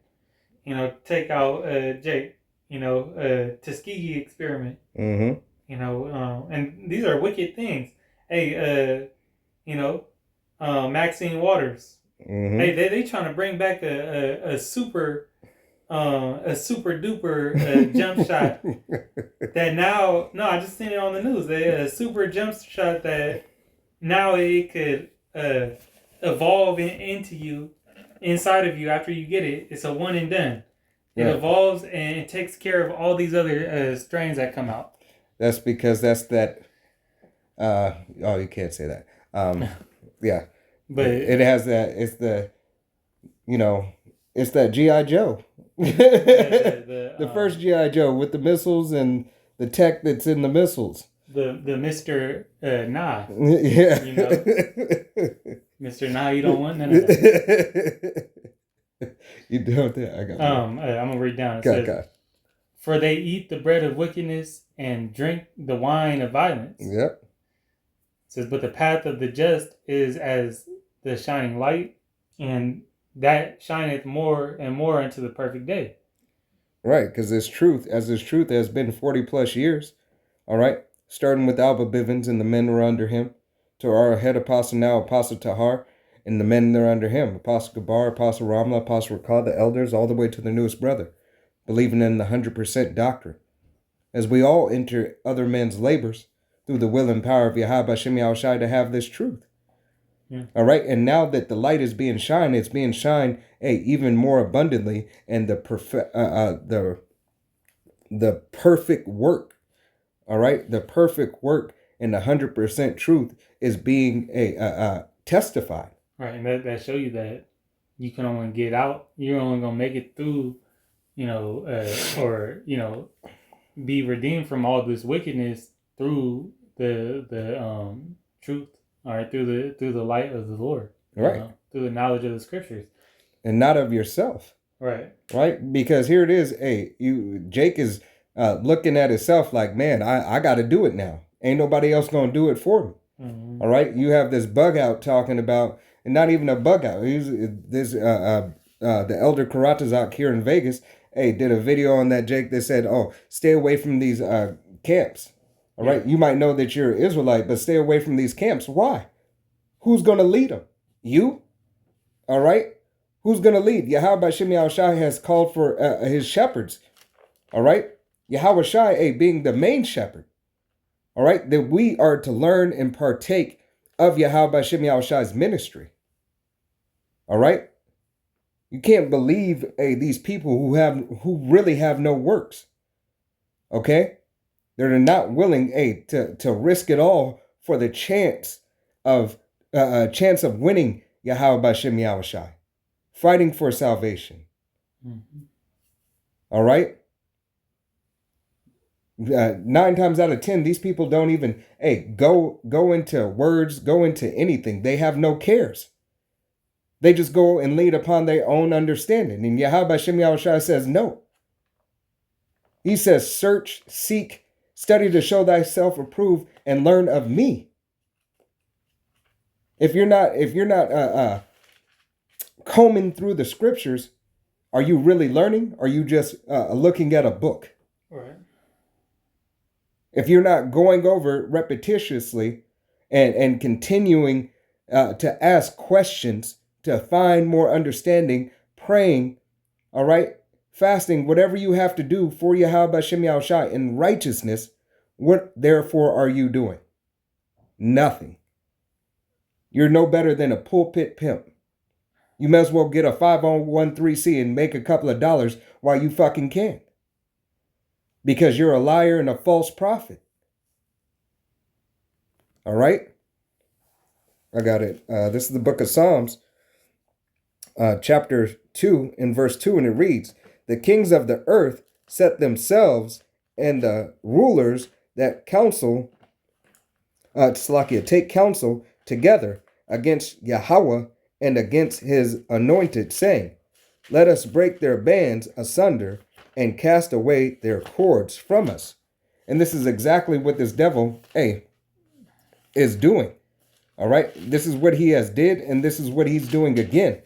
take out Jake, Tuskegee experiment. Mm-hmm. And these are wicked things. Hey, Maxine Waters. Mm-hmm. Hey, they trying to bring back a super duper jump shot that now. No, I just seen it on the news. A super jump shot that now it could evolve into you, inside of you after you get it. It's a one and done. It evolves and it takes care of all these other strains that come out. That's because that's that. You can't say that. Yeah, but it has that. It's the, it's that GI Joe. The first GI Joe with the missiles and the tech that's in the missiles. The Mr. Nah. Yeah. Mr. Nah, you don't want none of that. You done with that? I got. I'm gonna read down. It says, "For they eat the bread of wickedness and drink the wine of violence." Yep. It says, "But the path of the just is as the shining light, and that shineth more and more unto the perfect day." Right, because this truth has been 40 plus years. All right, starting with Alba Bivens and the men who are under him, to our head apostle now, Apostle Tahar, and the men that are under him, Apostle Gabar, Apostle Ramla, Apostle Rakal, the elders, all the way to the newest brother, believing in the 100% doctrine. As we all enter other men's labors through the will and power of Yahweh Hashem Yahushai to have this truth. Yeah. All right, and now that the light is being shined, it's being shined even more abundantly, and the perfect work, all right, the perfect work and the 100% truth is being testified. Right, and that show you that you can only get out. You're only gonna make it through, or be redeemed from all this wickedness through the truth. All right, through the light of the Lord. Right. Through the knowledge of the scriptures. And not of yourself. Right. Right? Because here it is. Jake is looking at himself like, man, I got to do it now. Ain't nobody else going to do it for me. Mm-hmm. All right? You have this bug out talking about, and not even a bug out. The elder Karatazak here in Vegas, did a video on that, Jake, that said, stay away from these camps. All right, you might know that you're an Israelite, but stay away from these camps. Why? Who's going to lead them? You? All right? Who's going to lead? Yahweh Hashem Yahushai has called for his shepherds. All right? Yahweh Shai, being the main shepherd. All right? That we are to learn and partake of Yahweh Hashem Yahushai's ministry. All right? You can't believe these people who really have no works. Okay? They're not willing to risk it all for the of chance of winning Yahweh Bashem Yahushai, fighting for salvation. Mm-hmm. All right? 9 times out of 10, these people don't even go into words, go into anything. They have no cares. They just go and lead upon their own understanding. And Yahweh Shem Yahushua says no. He says, search, seek, study to show thyself approved, and learn of me. If you're not combing through the scriptures, are you really learning? Or are you just looking at a book? Right. If you're not going over repetitiously and continuing to ask questions to find more understanding, praying, all right, fasting, whatever you have to do for Yahweh Bashem Yahushai in righteousness, what therefore are you doing? Nothing. You're no better than a pulpit pimp. You may as well get a 501(c) and make a couple of dollars while you fucking can. Because you're a liar and a false prophet. All right? I got it. This is the book of Psalms, chapter 2 and verse 2, and it reads, the kings of the earth set themselves, and the rulers that take counsel together against Yahweh and against his anointed, saying, let us break their bands asunder and cast away their cords from us. And this is exactly what this devil, is doing. All right. This is what he has did, and this is what he's doing again.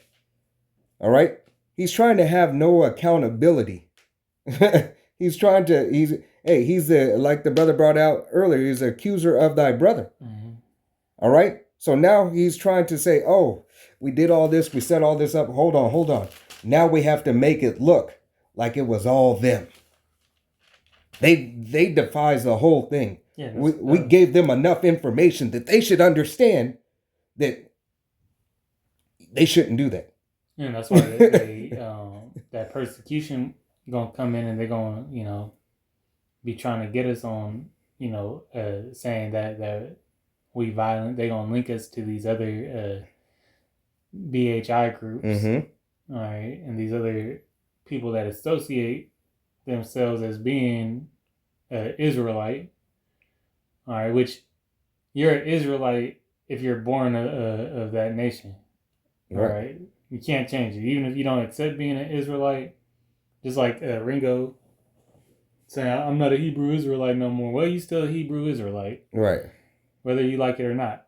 All right. He's trying to have no accountability. He's like the brother brought out earlier, he's an accuser of thy brother. Mm-hmm. All right. So now he's trying to say, oh, we did all this. We set all this up. Hold on. Now we have to make it look like it was all them. They devised the whole thing. Yeah, we gave them enough information that they should understand that they shouldn't do that. Yeah, that's why they that persecution gonna come in, and they're gonna be trying to get us on saying that we violent. They're gonna link us to these other BHI groups, all right, and these other people that associate themselves as being Israelite, all right, which you're an Israelite if you're born of that nation, all right. You can't change it, even if you don't accept being an Israelite. Just like Ringo saying, "I'm not a Hebrew Israelite no more." Well, you still a Hebrew Israelite, right? Whether you like it or not.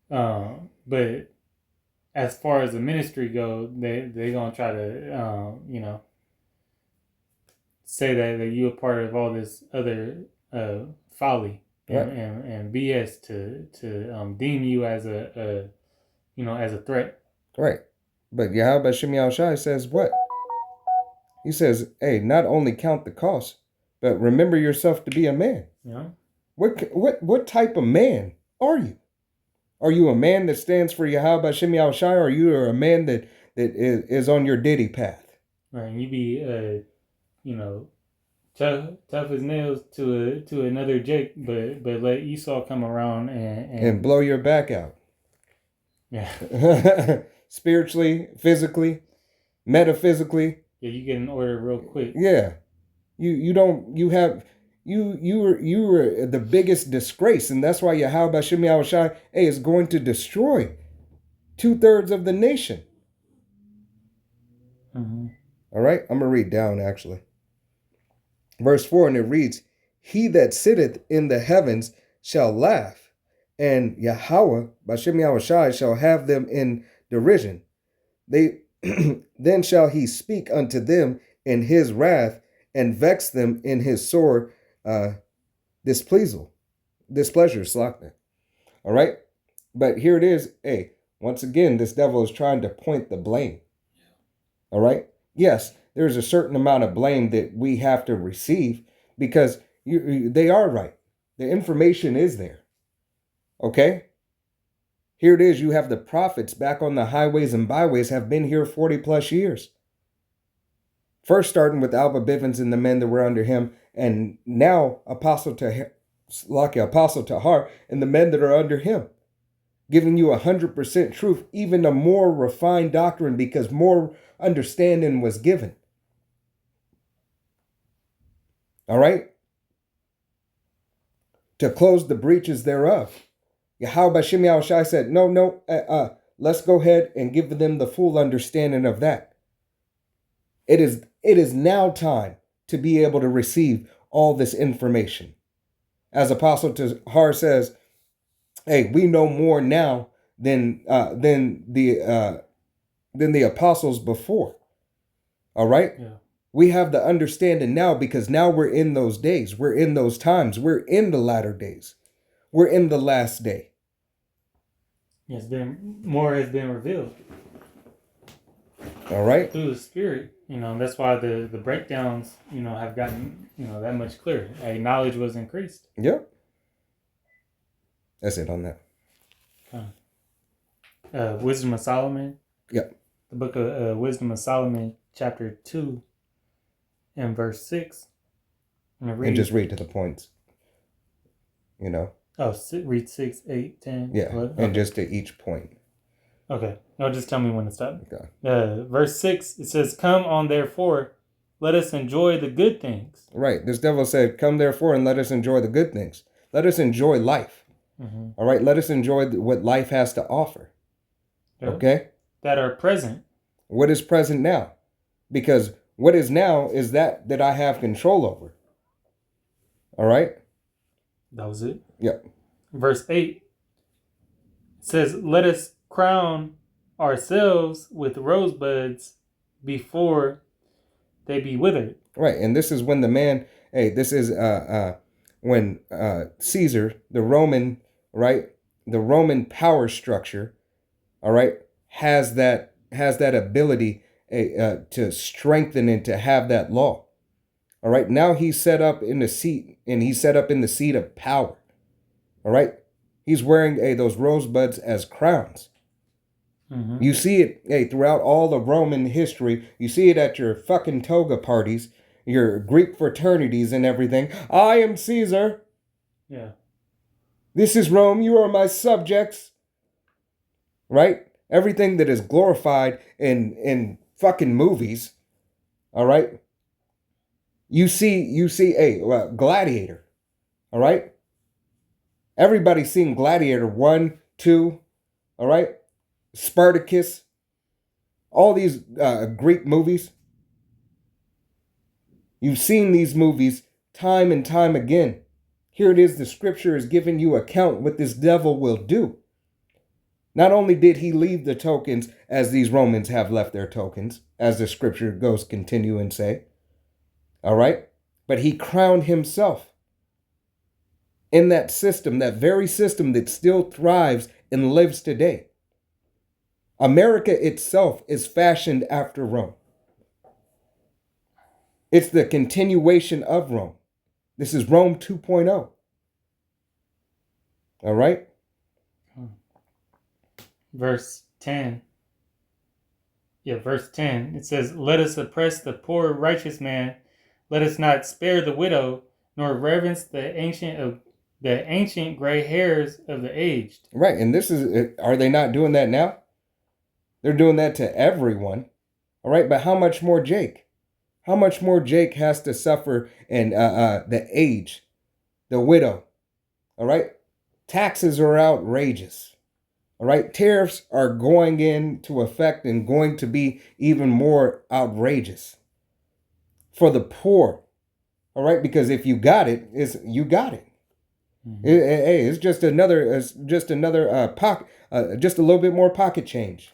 But as far as the ministry goes, they gonna try to say that you're a part of all this other folly and BS to deem you as a threat. Right. But Yahweh Shem Yahushai says what? He says, hey, not only count the cost, but remember yourself to be a man. Yeah. What type of man are you? Are you a man that stands for Yahweh Shem Yahushai, or are you a man that is on your Diddy path? Right. And you be tough as nails to another Jake, but let Esau come around and blow your back out. Yeah. Spiritually, physically, metaphysically. Yeah, you get an order real quick. Yeah. You were the biggest disgrace, and that's why Yahweh Bashem Yahushai is going to destroy 2/3 of the nation. Mm-hmm. All right, I'm gonna read down actually. Verse 4, and it reads, he that sitteth in the heavens shall laugh, and Yahweh Bashem Yahushai shall have them in derision. Then shall he speak unto them in his wrath, and vex them in his sore displeasure. Slachna. All right, but here it is. Once again, this devil is trying to point the blame. All right. Yes, there's a certain amount of blame that we have to receive because they are right. The information is there. Okay. Here it is. You have the prophets back on the highways and byways have been here 40 plus years. First starting with Alba Bivens and the men that were under him, and now Apostle Tahar and the men that are under him, giving you 100% truth, even a more refined doctrine because more understanding was given. All right? To close the breaches thereof. Yahweh Bashim Yahushai said, no, let's go ahead and give them the full understanding of that. It is now time to be able to receive all this information. As Apostle Tahar says, hey, we know more now than the apostles before. All right? Yeah. We have the understanding now because now we're in those days. We're in those times. We're in the latter days. We're in the last day. More has been revealed. All right. Through the Spirit, that's why the breakdowns, have gotten, that much clearer. Knowledge was increased. Yep. That's it on that. Wisdom of Solomon. Yep. The book of Wisdom of Solomon, chapter 2 and verse 6. And just read to the points. Oh, read 6, 8, 10. Yeah, Okay. and just to each point. Okay. No, just tell me when to stop. Okay. Verse 6, it says, "Come on, therefore, let us enjoy the good things." Right. This devil said, "Come therefore and let us enjoy the good things. Let us enjoy life." Mm-hmm. All right. Let us enjoy what life has to offer. Yep. Okay. That are present. What is present now? Because what is now is that I have control over. All right. That was it. Yep. Verse 8 says, "Let us crown ourselves with rosebuds before they be withered." Right. And this is when the man, this is when Caesar, the Roman, right, the Roman power structure, all right, has that ability to strengthen and to have that law. All right. Now he's set up in the seat, and he's set up in the seat of power. All right. He's wearing those rosebuds as crowns. Mm-hmm. You see it throughout all the Roman history. You see it at your fucking toga parties, your Greek fraternities and everything. I am Caesar. Yeah. This is Rome. You are my subjects. Right? Everything that is glorified in fucking movies. All right? You see Gladiator. All right? Everybody's seen Gladiator 1, 2. All right? Spartacus, all these Greek movies. You've seen these movies time and time again. Here it is, the scripture is giving you account what this devil will do. Not only did he leave the tokens as these Romans have left their tokens, as the scripture goes continue and say, all right, but he crowned himself in that system, that very system that still thrives and lives today. America itself is fashioned after Rome. It's the continuation of Rome. This is Rome 2.0. All right? Verse 10. Yeah, verse 10. It says, "Let us oppress the poor righteous man. Let us not spare the widow, nor reverence the ancient gray hairs of the aged." Right. And this is, are they not doing that now? They're doing that to everyone. All right. But how much more Jake? How much more Jake has to suffer in the age, the widow? All right. Taxes are outrageous. All right. Tariffs are going into effect and going to be even more outrageous for the poor. All right. Because if you got it, you got it. Mm-hmm. It's just another pocket, just a little bit more pocket change.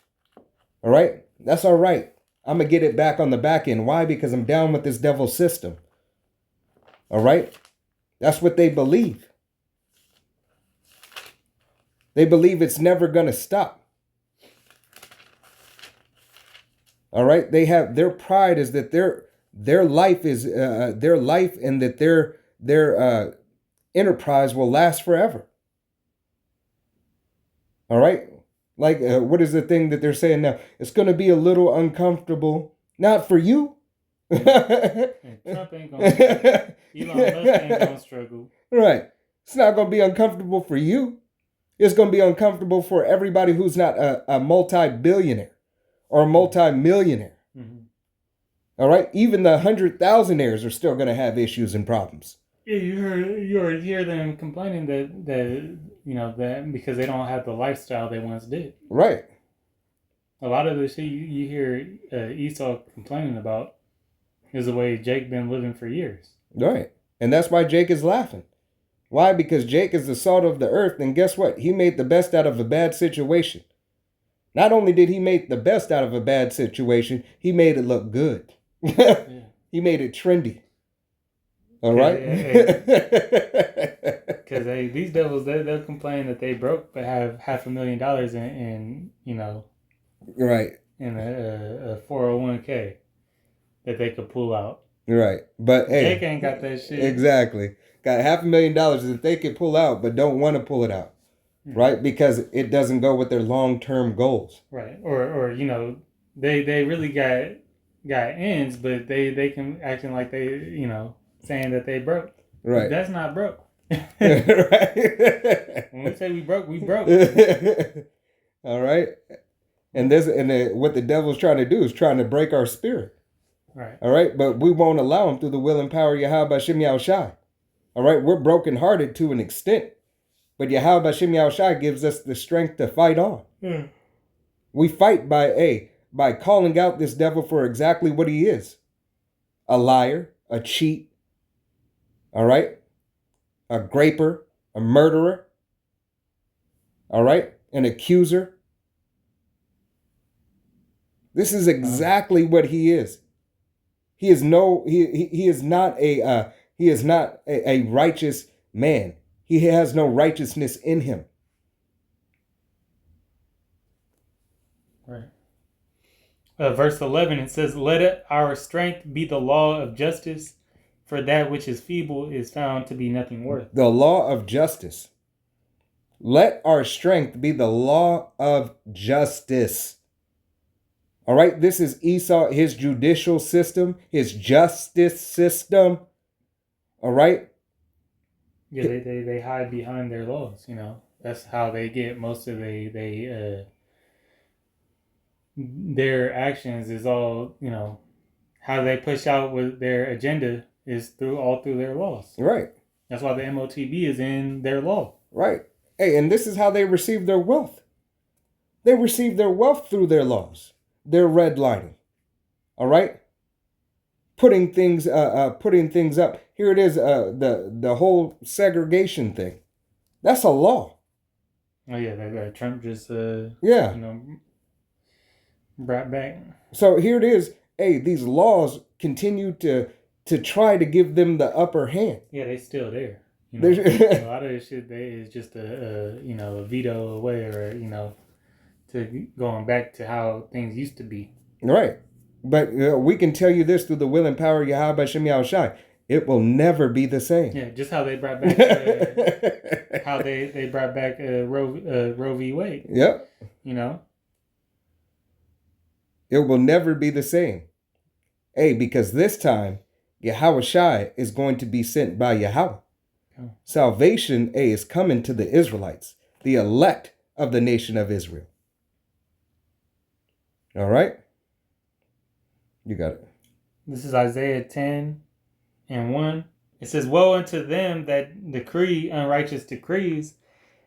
All right. That's all right. I'm going to get it back on the back end. Why? Because I'm down with this devil system. All right. That's what they believe. They believe it's never going to stop. All right. They have, their pride is that their life is their life, and that their enterprise will last forever. All right. Like, what is the thing that they're saying now? It's going to be a little uncomfortable. Not for you. And Trump ain't gonna struggle. Elon Musk ain't gonna struggle. Right. It's not going to be uncomfortable for you. It's going to be uncomfortable for everybody who's not a multi-billionaire or a multi-millionaire. Mm-hmm. All right. Even the 100,000aires are still going to have issues and problems. Yeah, you hear them complaining that because they don't have the lifestyle they once did. Right. A lot of the shit you hear Esau complaining about is the way Jake been living for years. Right. And that's why Jake is laughing. Why? Because Jake is the salt of the earth, and guess what? He made the best out of a bad situation. Not only did he make the best out of a bad situation, he made it look good. Yeah. He made it trendy. All right? Because these devils, they'll complain that they broke but have $500,000 in right. in a 401k that they could pull out. Right. But Jake ain't got that shit. Exactly. Got $500,000 that they could pull out but don't want to pull it out. Mm-hmm. Right? Because it doesn't go with their long-term goals. Right. Or they really got ends, but they can acting like they, saying that they broke. Right. That's not broke. Right. When we say we broke, we broke. All right. And what the devil's trying to do is trying to break our spirit. Right. All right. But we won't allow him through the will and power of Yahweh B'Shem Yahushai. All right. We're brokenhearted to an extent. But Yahweh B'Shem Yahushai gives us the strength to fight on. Yeah. We fight by calling out this devil for exactly what he is. A liar, a cheat. All right. A graper, a murderer. All right. An accuser. This is exactly what he is. He is not a righteous man. He has no righteousness in him. Right. Verse 11, it says, "Let our strength be the law of justice, for that which is feeble is found to be nothing worth." The law of justice. Let our strength be the law of justice. All right, this is Esau, his judicial system, his justice system. All right. Yeah, they hide behind their laws. That's how they get most of their actions is all how they push out with their agenda is through their laws. Right. That's why the MOTB is in their law. Right. Hey, and this is how they receive their wealth. They receive their wealth through their laws. Their redlining. All right. Putting things up. Here it is. The whole segregation thing. That's a law. Oh yeah, that Trump just brought back. So here it is. Hey, these laws continue to try to give them the upper hand. Yeah, they still there. A lot of this shit is just a veto away, or to going back to how things used to be. Right. But we can tell you this through the will and power of Yahweh B'Shem Yahushai. It will never be the same. Yeah, just how they brought back Roe v. Wade. Yep. It will never be the same. Hey, because this time, Yahushai is going to be sent by Yahweh. Oh. Salvation, is coming to the Israelites, the elect of the nation of Israel. All right? You got it. This is Isaiah 10:1. It says, "Woe unto them that decree unrighteous decrees,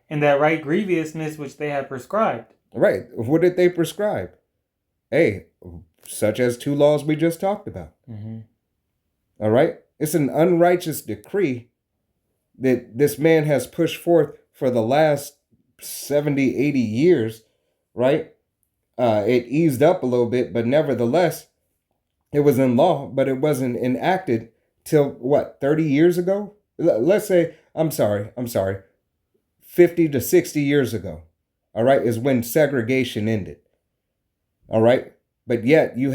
and that write grievousness which they have prescribed." Right. What did they prescribe? Hey, such as 2 laws we just talked about. Mm-hmm. All right? It's an unrighteous decree that this man has pushed forth for the last 70, 80 years, right? It eased up a little bit, but nevertheless, it was in law, but it wasn't enacted till 30 years ago? Let's say, I'm sorry, 50 to 60 years ago, all right, is when segregation ended, all right? But yet you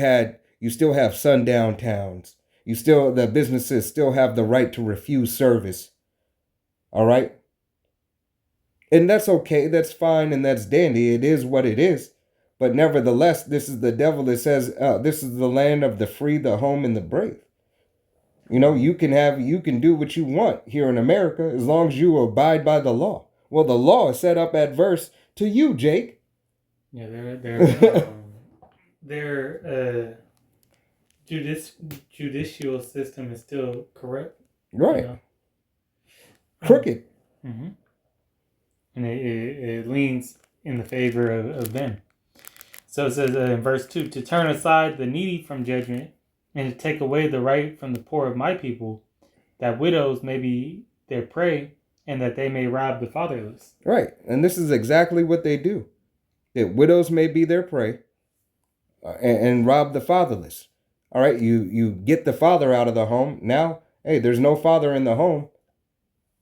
still have sundown towns. The businesses still have the right to refuse service, all right? And that's okay, that's fine, and that's dandy. It is what it is. But nevertheless, this is the devil that says, this is the land of the free, the home, and the brave. You know, you can do what you want here in America as long as you abide by the law. Well, the law is set up adverse to you, Jake. Yeah, their judicial system is still corrupt. Right. You know? Crooked. Mm-hmm. And it leans in the favor of them. So it says in verse 2, to turn aside the needy from judgment and to take away the right from the poor of my people, that widows may be their prey and that they may rob the fatherless. Right. And this is exactly what they do. That widows may be their prey and rob the fatherless. All right. You get the father out of the home. Now, hey, there's no father in the home.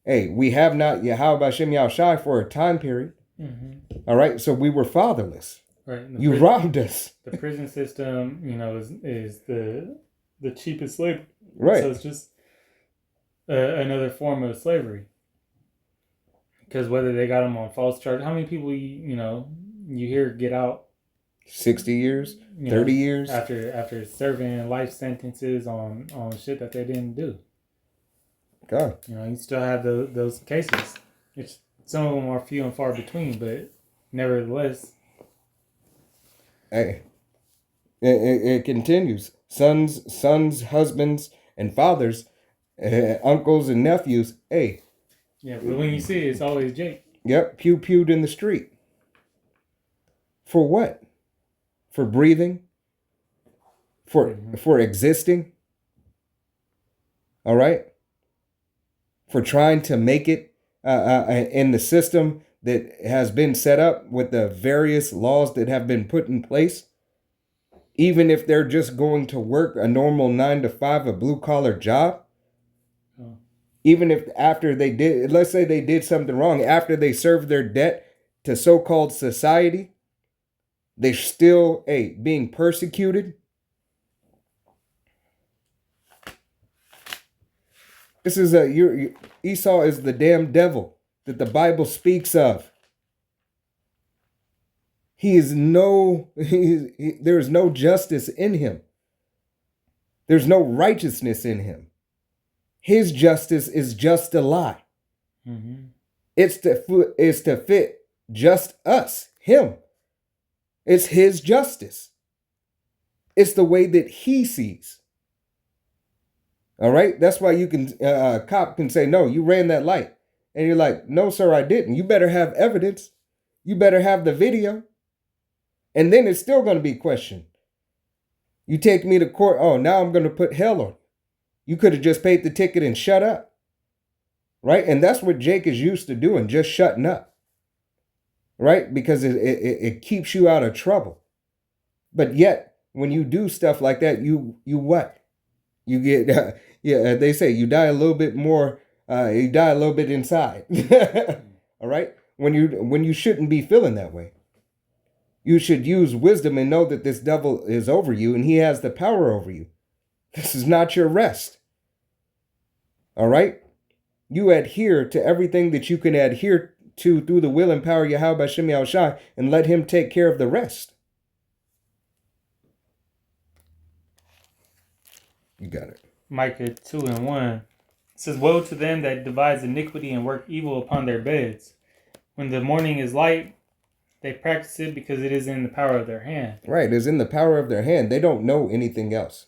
Hey, we have not Yahweh Shem Yahushai for a time period. Mm-hmm. All right. So we were fatherless. Right. You robbed us. The prison system, you know, is the cheapest slavery. Right. So it's just another form of slavery. Because whether they got them on false charges, how many people you hear get out 60 years, 30 years after serving life sentences on shit that they didn't do. God. You know, you still have those cases. Which some of them are few and far between, but nevertheless. Hey, it continues. Sons, husbands, and fathers, uncles and nephews. Hey. Yeah, but when you see it, it's always Jake. Yep, pewed in the street. For what? For breathing? For existing? All right? For trying to make it in the system that has been set up with the various laws that have been put in place, even if they're just going to work a normal 9 to 5, a blue collar job, even if after they did, let's say they did something wrong, after they served their debt to so-called society, they're still being persecuted. This is Esau is the damn devil that the Bible speaks of. There is no justice in him. There's no righteousness in him. His justice is just a lie. Mm-hmm. It's to fit just us, him. It's his justice. It's the way that he sees. All right? That's why you can, a cop can say, no, you ran that light. And you're like, no, sir, I didn't. You better have evidence. You better have the video. And then it's still going to be questioned. You take me to court. Oh, now I'm going to put hell on. You could have just paid the ticket and shut up. Right? And that's what Jake is used to doing, just shutting up. Right? Because it keeps you out of trouble. But yet, when you do stuff like that, you what? You get, they say you die a little bit more, you die a little bit inside. All right? When you shouldn't be feeling that way. You should use wisdom and know that this devil is over you and he has the power over you. This is not your rest. All right? You adhere to everything that you can adhere to through the will and power of Yahweh Shem Yahushai and let him take care of the rest. You got it. Micah 2:1 says, woe to them that devise iniquity and work evil upon their beds. When the morning is light, they practice it because it is in the power of their hand. Right, it's in the power of their hand. They don't know anything else.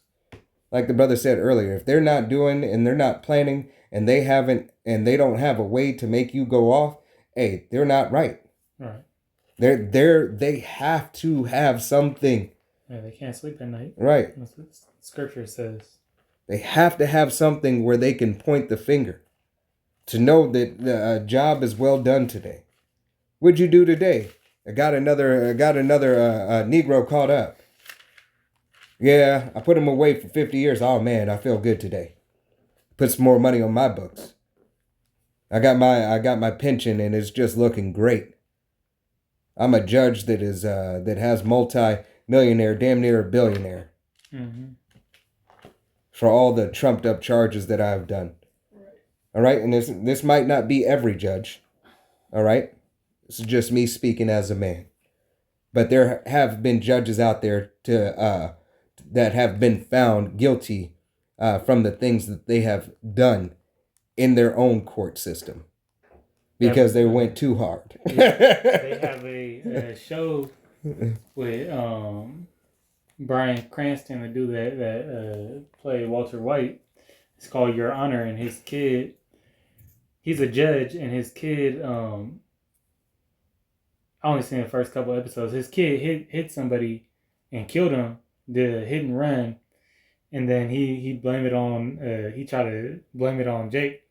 Like the brother said earlier, if they're not doing and they're not planning and they don't have a way to make you go off, hey, they're not right. Right. They have to have something. Yeah, they can't sleep at night. Right. That's what Scripture says. They have to have something where they can point the finger to know that the job is well done today. What'd you do today? I got another Negro caught up. Yeah, I put him away for 50 years. Oh man, I feel good today. Put some more money on my books. I got my pension and it's just looking great. I'm a judge that has multi-millionaire, damn near a billionaire. Mm-hmm. For all the trumped up charges that I've done. Right. All right, and this might not be every judge. All right. It's just me speaking as a man. But there have been judges out there to that have been found guilty from the things that they have done in their own court system because they went too hard. They have a show with Bryan Cranston, the dude that played Walter White. It's called Your Honor, and his kid, he's a judge, and his kid, I only seen the first couple episodes. His kid hit somebody and killed him, did a hit and run, and then he blamed it on he tried to blame it on Jake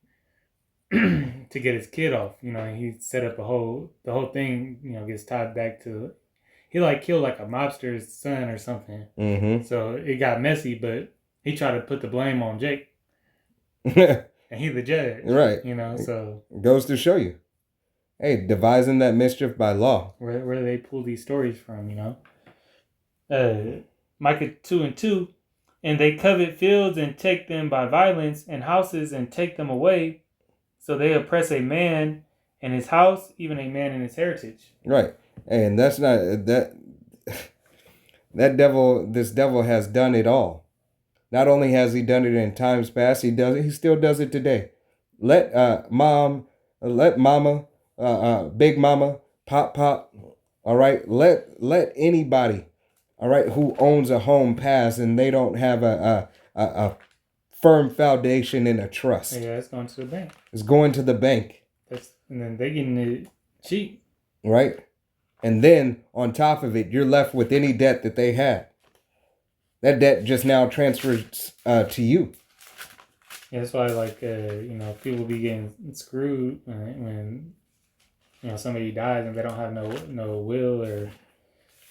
to get his kid off. He set up the whole thing. Gets tied back to he like killed like a mobster's son or something. Mm-hmm. So it got messy, but he tried to put the blame on Jake, and he's the judge, right? So goes to show you, hey, devising that mischief by law. Where do they pull these stories from? Micah 2:2, and they covet fields and take them by violence, and houses and take them away. So they oppress a man and his house, even a man and his heritage. Right. And that's not that devil. This devil has done it all. Not only has he done it in times past, he still does it today. Let mama, big mama, pop, all right. Let anybody, all right, who owns a home pass and they don't have a firm foundation in a trust. Yeah, it's going to the bank. It's going to the bank. And then they're getting it cheap. Right. And then on top of it, you're left with any debt that they had. That debt just now transfers to you. Yeah, that's why, people be getting screwed when somebody dies and they don't have no will or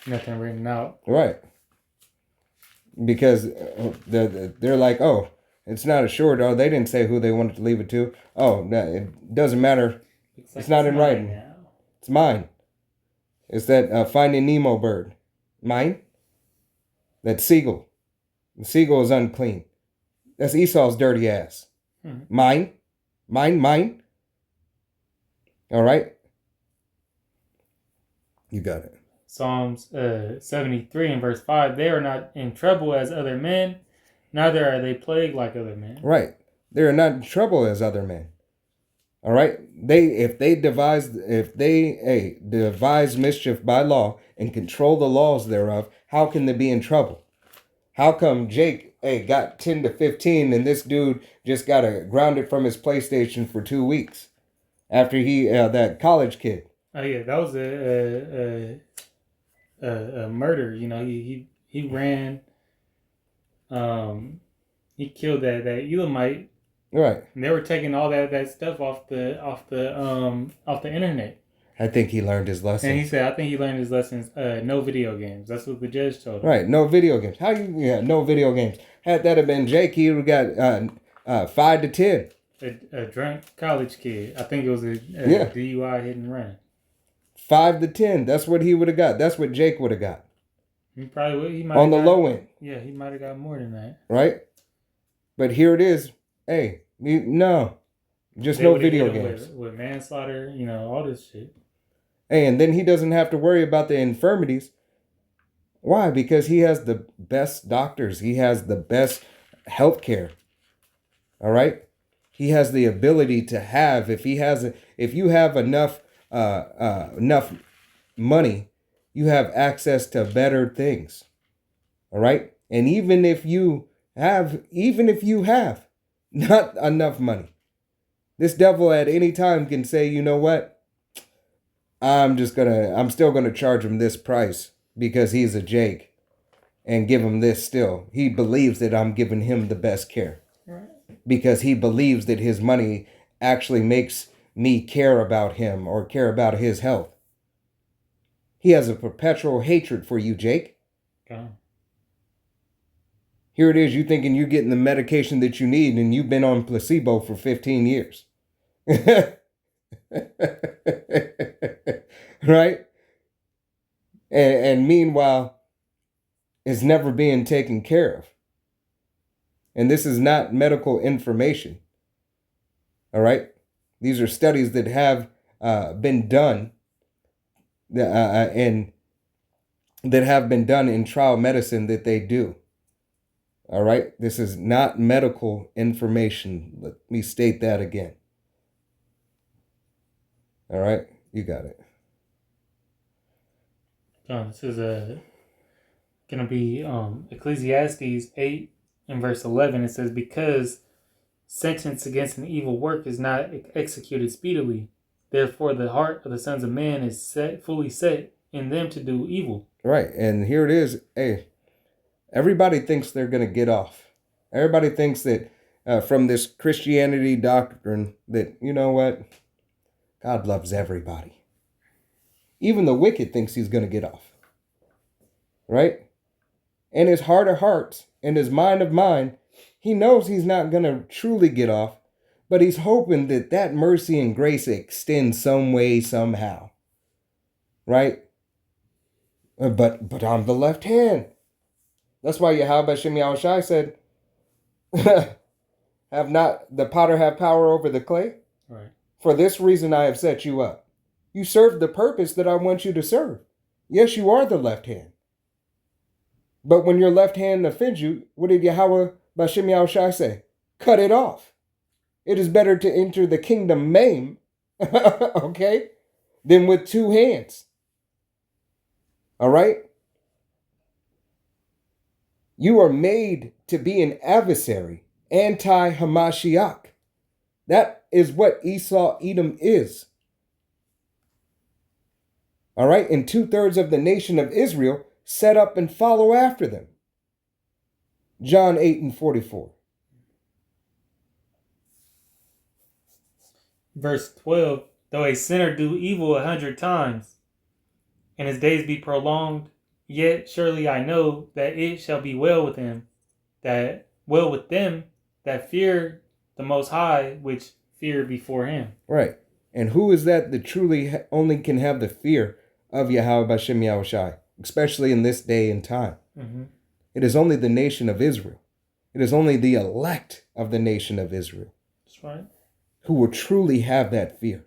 nothing written out. Right. Because they're like, oh, it's not assured. Oh, they didn't say who they wanted to leave it to. Oh, no, it doesn't matter. It's not in writing. Now. It's mine. It's that Finding Nemo bird. Mine. That seagull. The seagull is unclean. That's Esau's dirty ass. Mine. Mine. All right. You got it. Psalms 73 and verse 5. They are not in trouble as other men, neither are they plagued like other men. Right. They are not in trouble as other men. All right. If they devise mischief by law and control the laws thereof, how can they be in trouble? How come Jake got 10 to 15 and this dude just got grounded from his PlayStation for 2 weeks after he that college kid? Oh yeah, that was a murder. He ran. He killed that Elamite. Right. And they were taking all that stuff off the internet. I think he learned his lesson. And he said, I think he learned his lessons. No video games. That's what the judge told him. Right. No video games. How no video games? Had that have been Jake, he would have got 5 to 10. A drunk college kid. I think it was a DUI hit and run. 5 to 10. That's what he would have got. That's what Jake would have got. He probably would. He might on the low end. Yeah, he might have got more than that. Right. But here it is. Hey, no, just no video games. With manslaughter, all this shit. Hey, and then he doesn't have to worry about the infirmities. Why? Because he has the best doctors. He has the best health care. All right. He has the ability to have, if you have enough money, you have access to better things. All right. And even if you have not enough money, this devil at any time can say, you know what? I'm still gonna charge him this price because he's a Jake and give him this still. He believes that I'm giving him the best care. Right. Because he believes that his money actually makes me care about him or care about his health. He has a perpetual hatred for you, Jake. Okay. Here it is, you thinking you're getting the medication that you need and you've been on placebo for 15 years. Right? And meanwhile, it's never being taken care of. And this is not medical information. All right? These are studies that have been done and that have been done in trial medicine that they do. All right? This is not medical information. Let me state that again. All right? You got it. This is going to be Ecclesiastes 8 and verse 11. It says, because sentence against an evil work is not executed speedily, therefore the heart of the sons of men is fully set in them to do evil. Right. And here it is. Hey, everybody thinks they're going to get off. Everybody thinks that from this Christianity doctrine that, you know what? God loves everybody. Even the wicked thinks he's going to get off. Right? In his heart of hearts, in his mind of mind, he knows he's not going to truly get off, but he's hoping that that mercy and grace extends some way, somehow. Right? But on the left hand. That's why Yahweh Shem Yahushai said, have not the potter have power over the clay? Right. For this reason I have set you up. You serve the purpose that I want you to serve. Yes, you are the left hand. But when your left hand offends you, what did Yahweh Bashem Yahushai say? Cut it off. It is better to enter the kingdom maimed, okay, than with two hands. All right? You are made to be an adversary, anti-Hamashiach. That is what Esau Edom is. All right? And 2/3 of the nation of Israel set up and follow after them. John 8 and 44. Verse 12, though a sinner do evil 100 times, and his days be prolonged, yet surely I know that it shall be well with him, that well with them that fear the Most High, which fear before him. Right. And who is that truly only can have the fear of Yahweh Bashem Yahushai, especially in this day and time? Mm-hmm. It is only the nation of Israel. It is only the elect of the nation of Israel. That's right. Who will truly have that fear.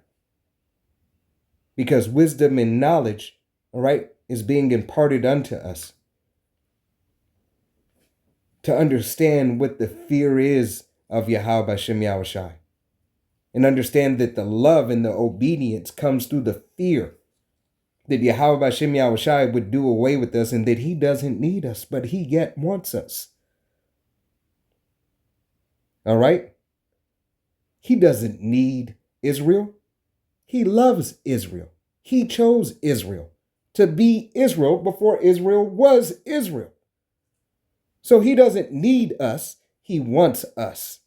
Because wisdom and knowledge, all right, is being imparted unto us. To understand what the fear is of Yahweh Bashem Yahushai. And understand that the love and the obedience comes through the fear that Yahweh Bashem Yahushai would do away with us and that he doesn't need us, but he yet wants us. All right? He doesn't need Israel. He loves Israel. He chose Israel to be Israel before Israel was Israel. So he doesn't need us. He wants us.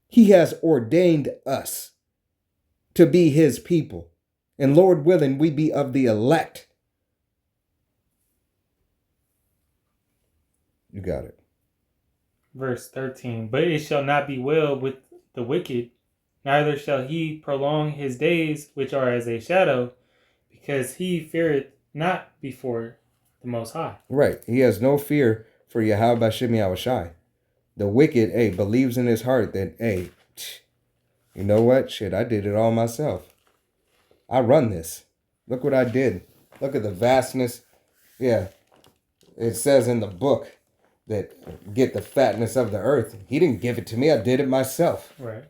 He has ordained us to be his people. And Lord willing, we be of the elect. You got it. Verse 13, but it shall not be well with the wicked, neither shall he prolong his days, which are as a shadow, because he feareth not before the Most High. Right. He has no fear for Yahweh Bashem Yahushai. The wicked, believes in his heart that, you know what? Shit, I did it all myself. I run this. Look what I did. Look at the vastness. Yeah. It says in the book that get the fatness of the earth. He didn't give it to me. I did it myself. Right.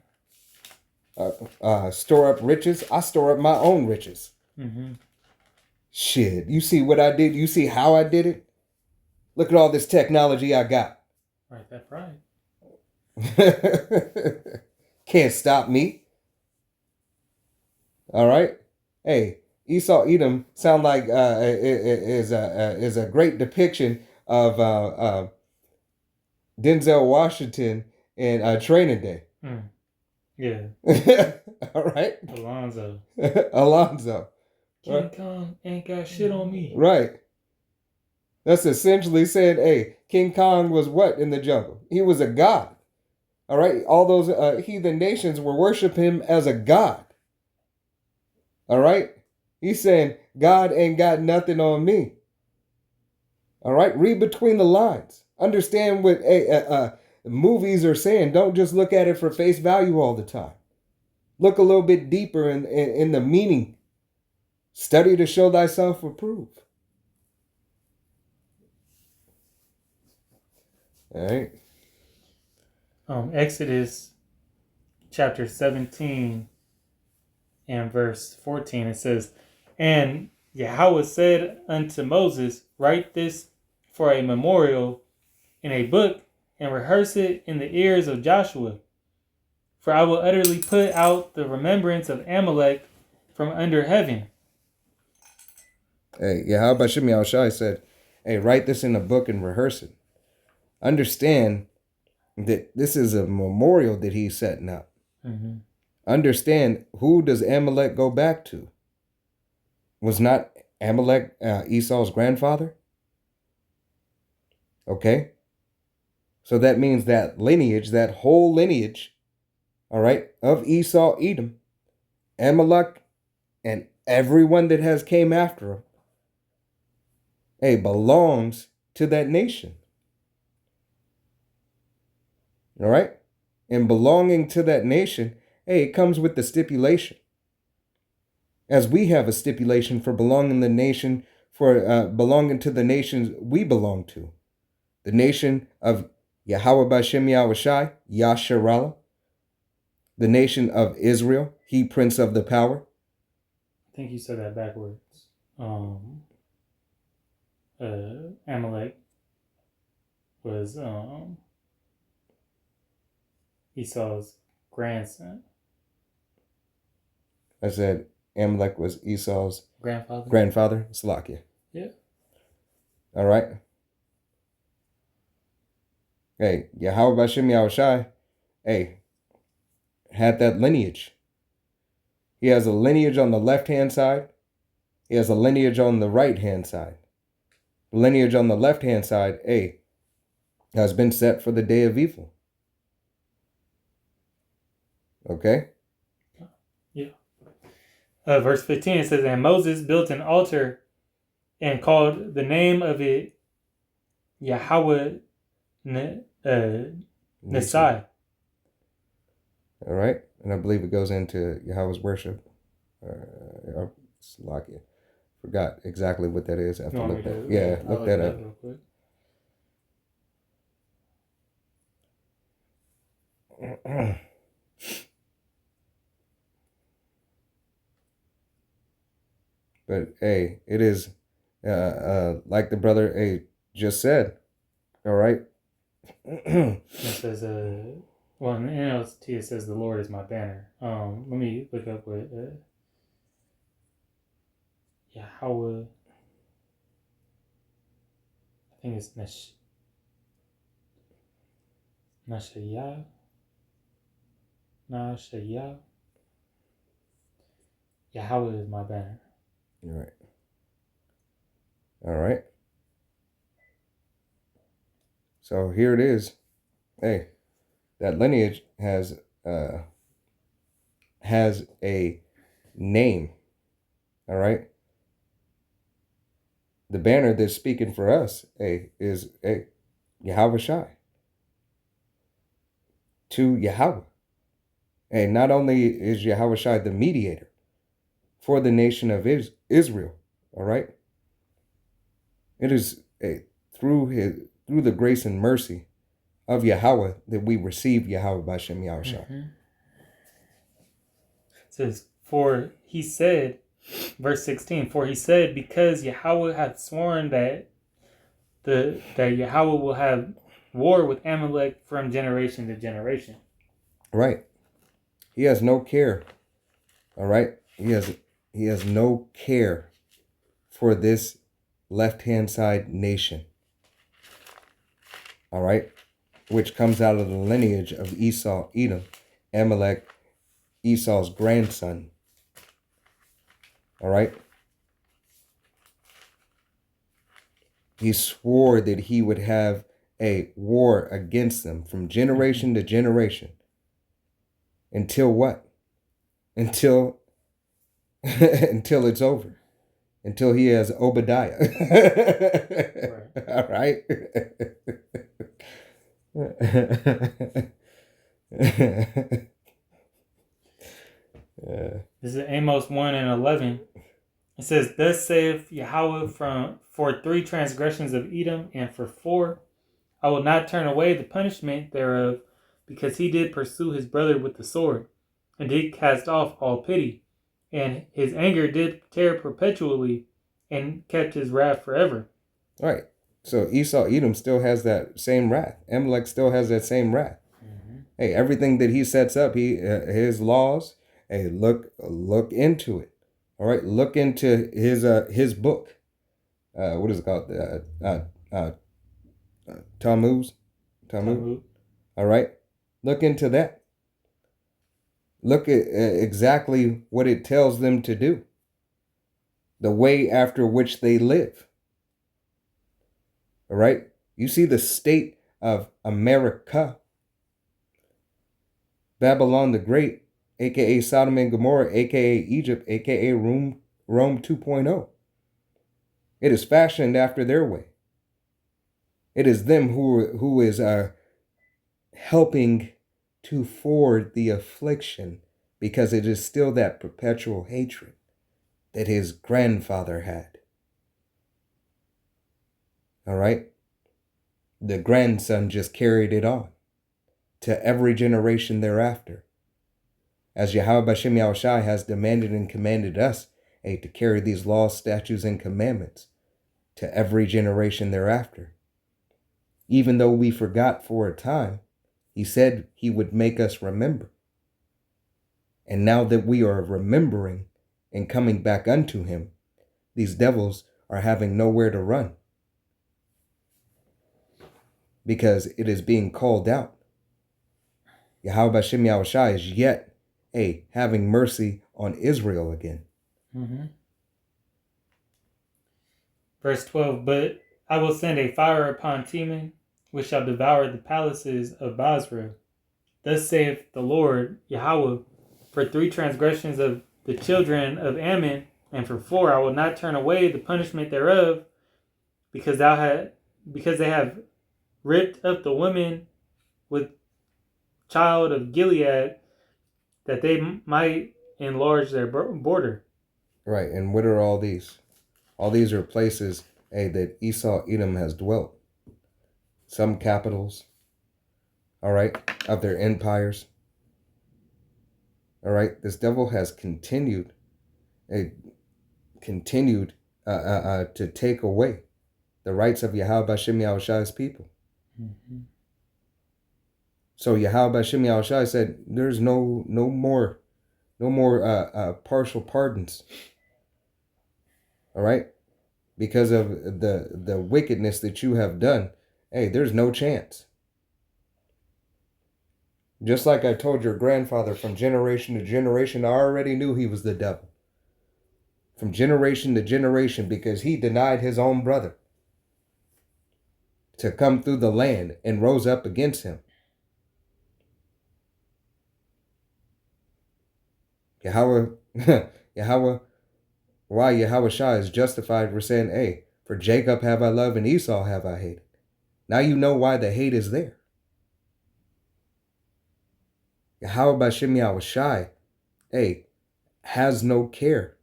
Store up riches. I store up my own riches. Mm-hmm. Shit. You see what I did? You see how I did it? Look at all this technology I got. Right, that pride. Can't stop me. All right. Hey, Esau Edom sound like is a great depiction of Denzel Washington in Training Day. Mm. Yeah. All right. Alonzo. Alonzo. King Kong ain't got shit on me. Right. That's essentially saying, hey, King Kong was what in the jungle? He was a god. All right. All those heathen nations were worshiping him as a god. All right. He's saying, God ain't got nothing on me. All right. Read between the lines. Understand what movies are saying. Don't just look at it for face value all the time. Look a little bit deeper in the meaning. Study to show thyself approved. All right. Exodus chapter 17 and verse 14, it says, "And Yahweh said unto Moses, Write this for a memorial in a book, and rehearse it in the ears of Joshua. For I will utterly put out the remembrance of Amalek from under heaven." Hey, Yahweh Bashim Yahushai said, hey, write this in a book and rehearse it. Understand that this is a memorial that he's setting up. Mm-hmm. Understand, who does Amalek go back to? Was not Amalek Esau's grandfather? Okay. So that means that lineage, that whole lineage, all right, of Esau, Edom, Amalek, and everyone that has came after him, hey, belongs to that nation. All right? And belonging to that nation, hey, it comes with the stipulation. As we have a stipulation for belonging the nation, for belonging to the nations we belong to. The nation of Yahweh Bashem Yahushai, Yasharallah. The nation of Israel, he Prince of the Power. I think you said that backwards. Amalek was Esau's grandson. I said Amalek was Esau's grandfather. Slakia. Yeah. All right. Hey, Yahweh Bashem Yahushai, hey, had that lineage. He has a lineage on the left-hand side. He has a lineage on the right-hand side. The lineage on the left-hand side, hey, has been set for the day of evil. Okay? Yeah. Verse 15, it says, "And Moses built an altar and called the name of it Yahweh Nisai." All right? And I believe it goes into Yahweh's worship. Slakia. Forgot exactly what that is. I have to look that. Yeah, look that up. Real quick. But hey, it is like the brother just said. All right. It says, well, in the NLT it says, "The Lord is my banner." Let me look up what Yahweh. I think it's Nashaya. Yahweh is my banner. All right. All right. So here it is. Hey, that lineage has a name. All right. The banner that's speaking for us, hey, is Yahweh Shai. To Yahweh. Hey, not only is Yahweh Shai the mediator for the nation of Israel, all right? It is through the grace and mercy of Yahweh that we receive Yahweh Bashem Yahushua. Mm-hmm. It says, "For he said," verse 16, "For he said, because Yahweh hath sworn that Yahweh will have war with Amalek from generation to generation." Right. He has no care. All right. He has no care for this left-hand side nation. All right. Which comes out of the lineage of Esau, Edom, Amalek, Esau's grandson. All right. He swore that he would have a war against them from generation to generation. Until what? Until it's over. Until he has Obadiah. Right. All right. This is Amos 1 and 11. It says, "Thus saith Yahweh for 3 transgressions of Edom, and for 4, I will not turn away the punishment thereof, because he did pursue his brother with the sword, and did cast off all pity, and his anger did tear perpetually, and kept his wrath forever." All right. So Esau, Edom still has that same wrath. Amalek still has that same wrath. Hey, everything that he sets up, his laws. Hey, look into it. All right, look into his book. What is it called? Tammuz. Talmud. All right, look into that. Look at exactly what it tells them to do. The way after which they live. All right, you see the state of America. Babylon the Great, aka Sodom and Gomorrah, aka Egypt, aka Rome 2.0. It is fashioned after their way. It is them who is helping to forward the affliction, because it is still that perpetual hatred that his grandfather had. All right? The grandson just carried it on to every generation thereafter. As Yahweh Bashem Yahushai has demanded and commanded us to carry these laws, statutes, and commandments to every generation thereafter. Even though we forgot for a time, he said he would make us remember. And now that we are remembering and coming back unto him, these devils are having nowhere to run, because it is being called out. Yahweh Bashem Yahushai is yet having mercy on Israel again. Verse 12, "But I will send a fire upon Teman, which shall devour the palaces of Basra. Thus saith the Lord Yahweh, for 3 transgressions of the children of Ammon, and for 4 I will not turn away the punishment thereof, because they have ripped up the women with child of Gilead, that they might enlarge their border." Right, and what are all these? All these are places that Esau, Edom has dwelt. Some capitals, all right, of their empires. All right, this devil has continued to take away the rights of Yahweh Bashem Yahushai's people. So Yahweh Bashem Yahushai said, "There's no more partial pardons." All right, because of the wickedness that you have done. Hey, there's no chance. Just like I told your grandfather, from generation to generation, I already knew he was the devil. From generation to generation, because he denied his own brother to come through the land and rose up against him. Yahweh, why Yahweh Shai is justified for saying, "Hey, for Jacob have I loved and Esau have I hated." Now you know why the hate is there. Yahweh Bashem Yahushai, has no care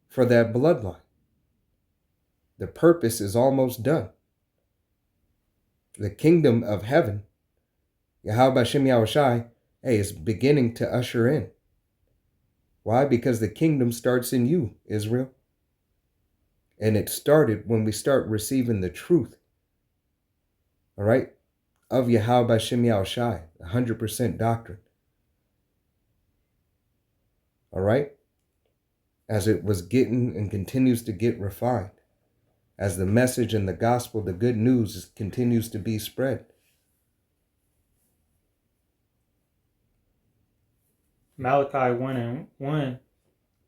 for that bloodline. The purpose is almost done. The kingdom of heaven, Yahweh Bashem Yahushai, is beginning to usher in. Why? Because the kingdom starts in you, Israel. And it started when we start receiving the truth, all right, of Yahweh Bashem Yahushai, 100% doctrine. All right? As it was getting and continues to get refined, as the message and the gospel, the good news, continues to be spread. Malachi 1:1,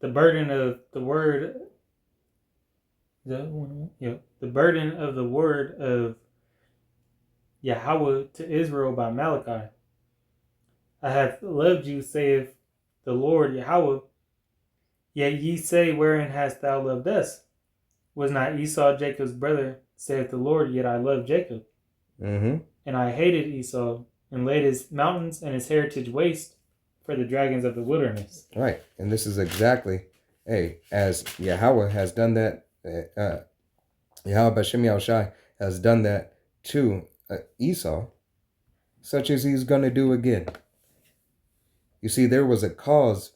the burden of the word, the burden of the word of Yahweh to Israel by Malachi. "I have loved you, saith the Lord Yahweh. Yet ye say, wherein hast thou loved us? Was not Esau Jacob's brother, saith the Lord, yet I loved Jacob. And I hated Esau, and laid his mountains and his heritage waste for the dragons of the wilderness." Right. And this is exactly hey, as Yahweh has done that, Yahweh Bashem Yahushai has done that to Esau, such as he's going to do again. You see, there was a cause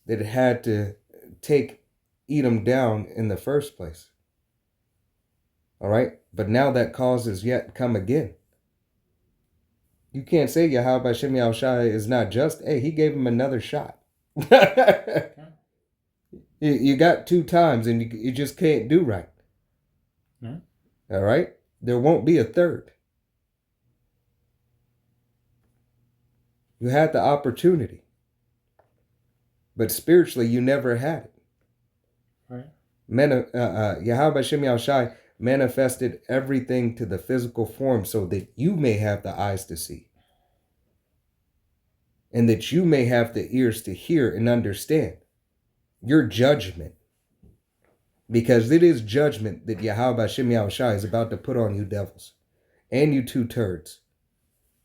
that had to take Edom down in the first place. All right? But now that cause is yet come again. You can't say Yahweh Bashem Yahushai is not just. Hey, he gave him another shot. You got 2 times and you just can't do right. Yeah. All right? There won't be a third. You had the opportunity. But spiritually, you never had it. Right. Yahweh Shem Yahushai manifested everything to the physical form so that you may have the eyes to see. And that you may have the ears to hear and understand your judgment. Because it is judgment that Yahweh Shem Yahushai is about to put on you devils. And you 2 turds.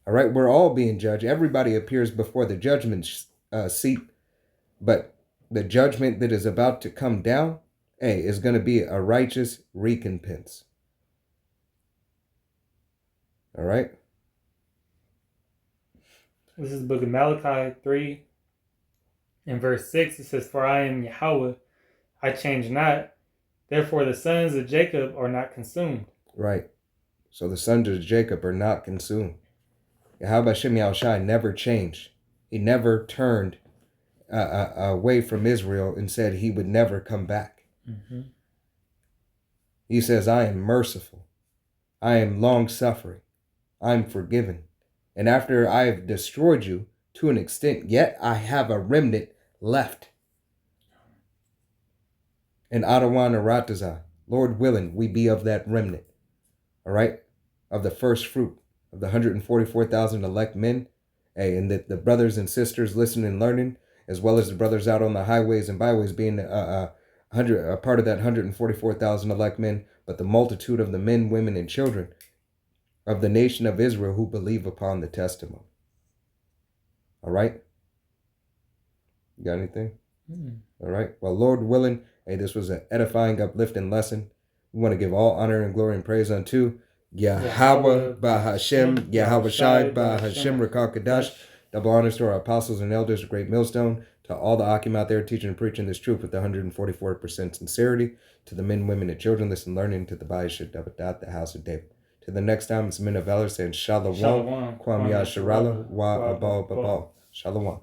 All right, we're all being judged. Everybody appears before the judgment seat. But the judgment that is about to come down, hey, is going to be a righteous recompense. All right? This is the book of Malachi 3 and verse 6. It says, "For I am Yahweh, I change not. Therefore the sons of Jacob are not consumed." Right. So the sons of Jacob are not consumed. Yahweh Shem Yahushai never changed. He never turned away from Israel and said he would never come back. Mm-hmm. He says, I am merciful. I am long-suffering. I am forgiven. And after I have destroyed you to an extent, yet I have a remnant left. And Adawan Aratazah, Lord willing, we be of that remnant. All right? Of the first fruit of the 144,000 elect men. Hey, and that the brothers and sisters listening and learning, as well as the brothers out on the highways and byways being a part of that 144,000 elect men, but the multitude of the men, women, and children of the nation of Israel who believe upon the testimony. All right? You got anything? All right. Well, Lord willing, hey, this was an edifying, uplifting lesson. We want to give all honor and glory and praise unto Yahweh Bahashem, Yahweh Shai Bahashem Rakakadash. Double honors to our apostles and elders of Great Millstone, to all the Akim out there teaching and preaching this truth with 144% sincerity, to the men, women, and children listening, learning, to the Bayeshit Dabadat, the house of David. To the next time, it's men of valor saying Shalom, Kwam Yasharala, Wa Abal Babal. Shalom.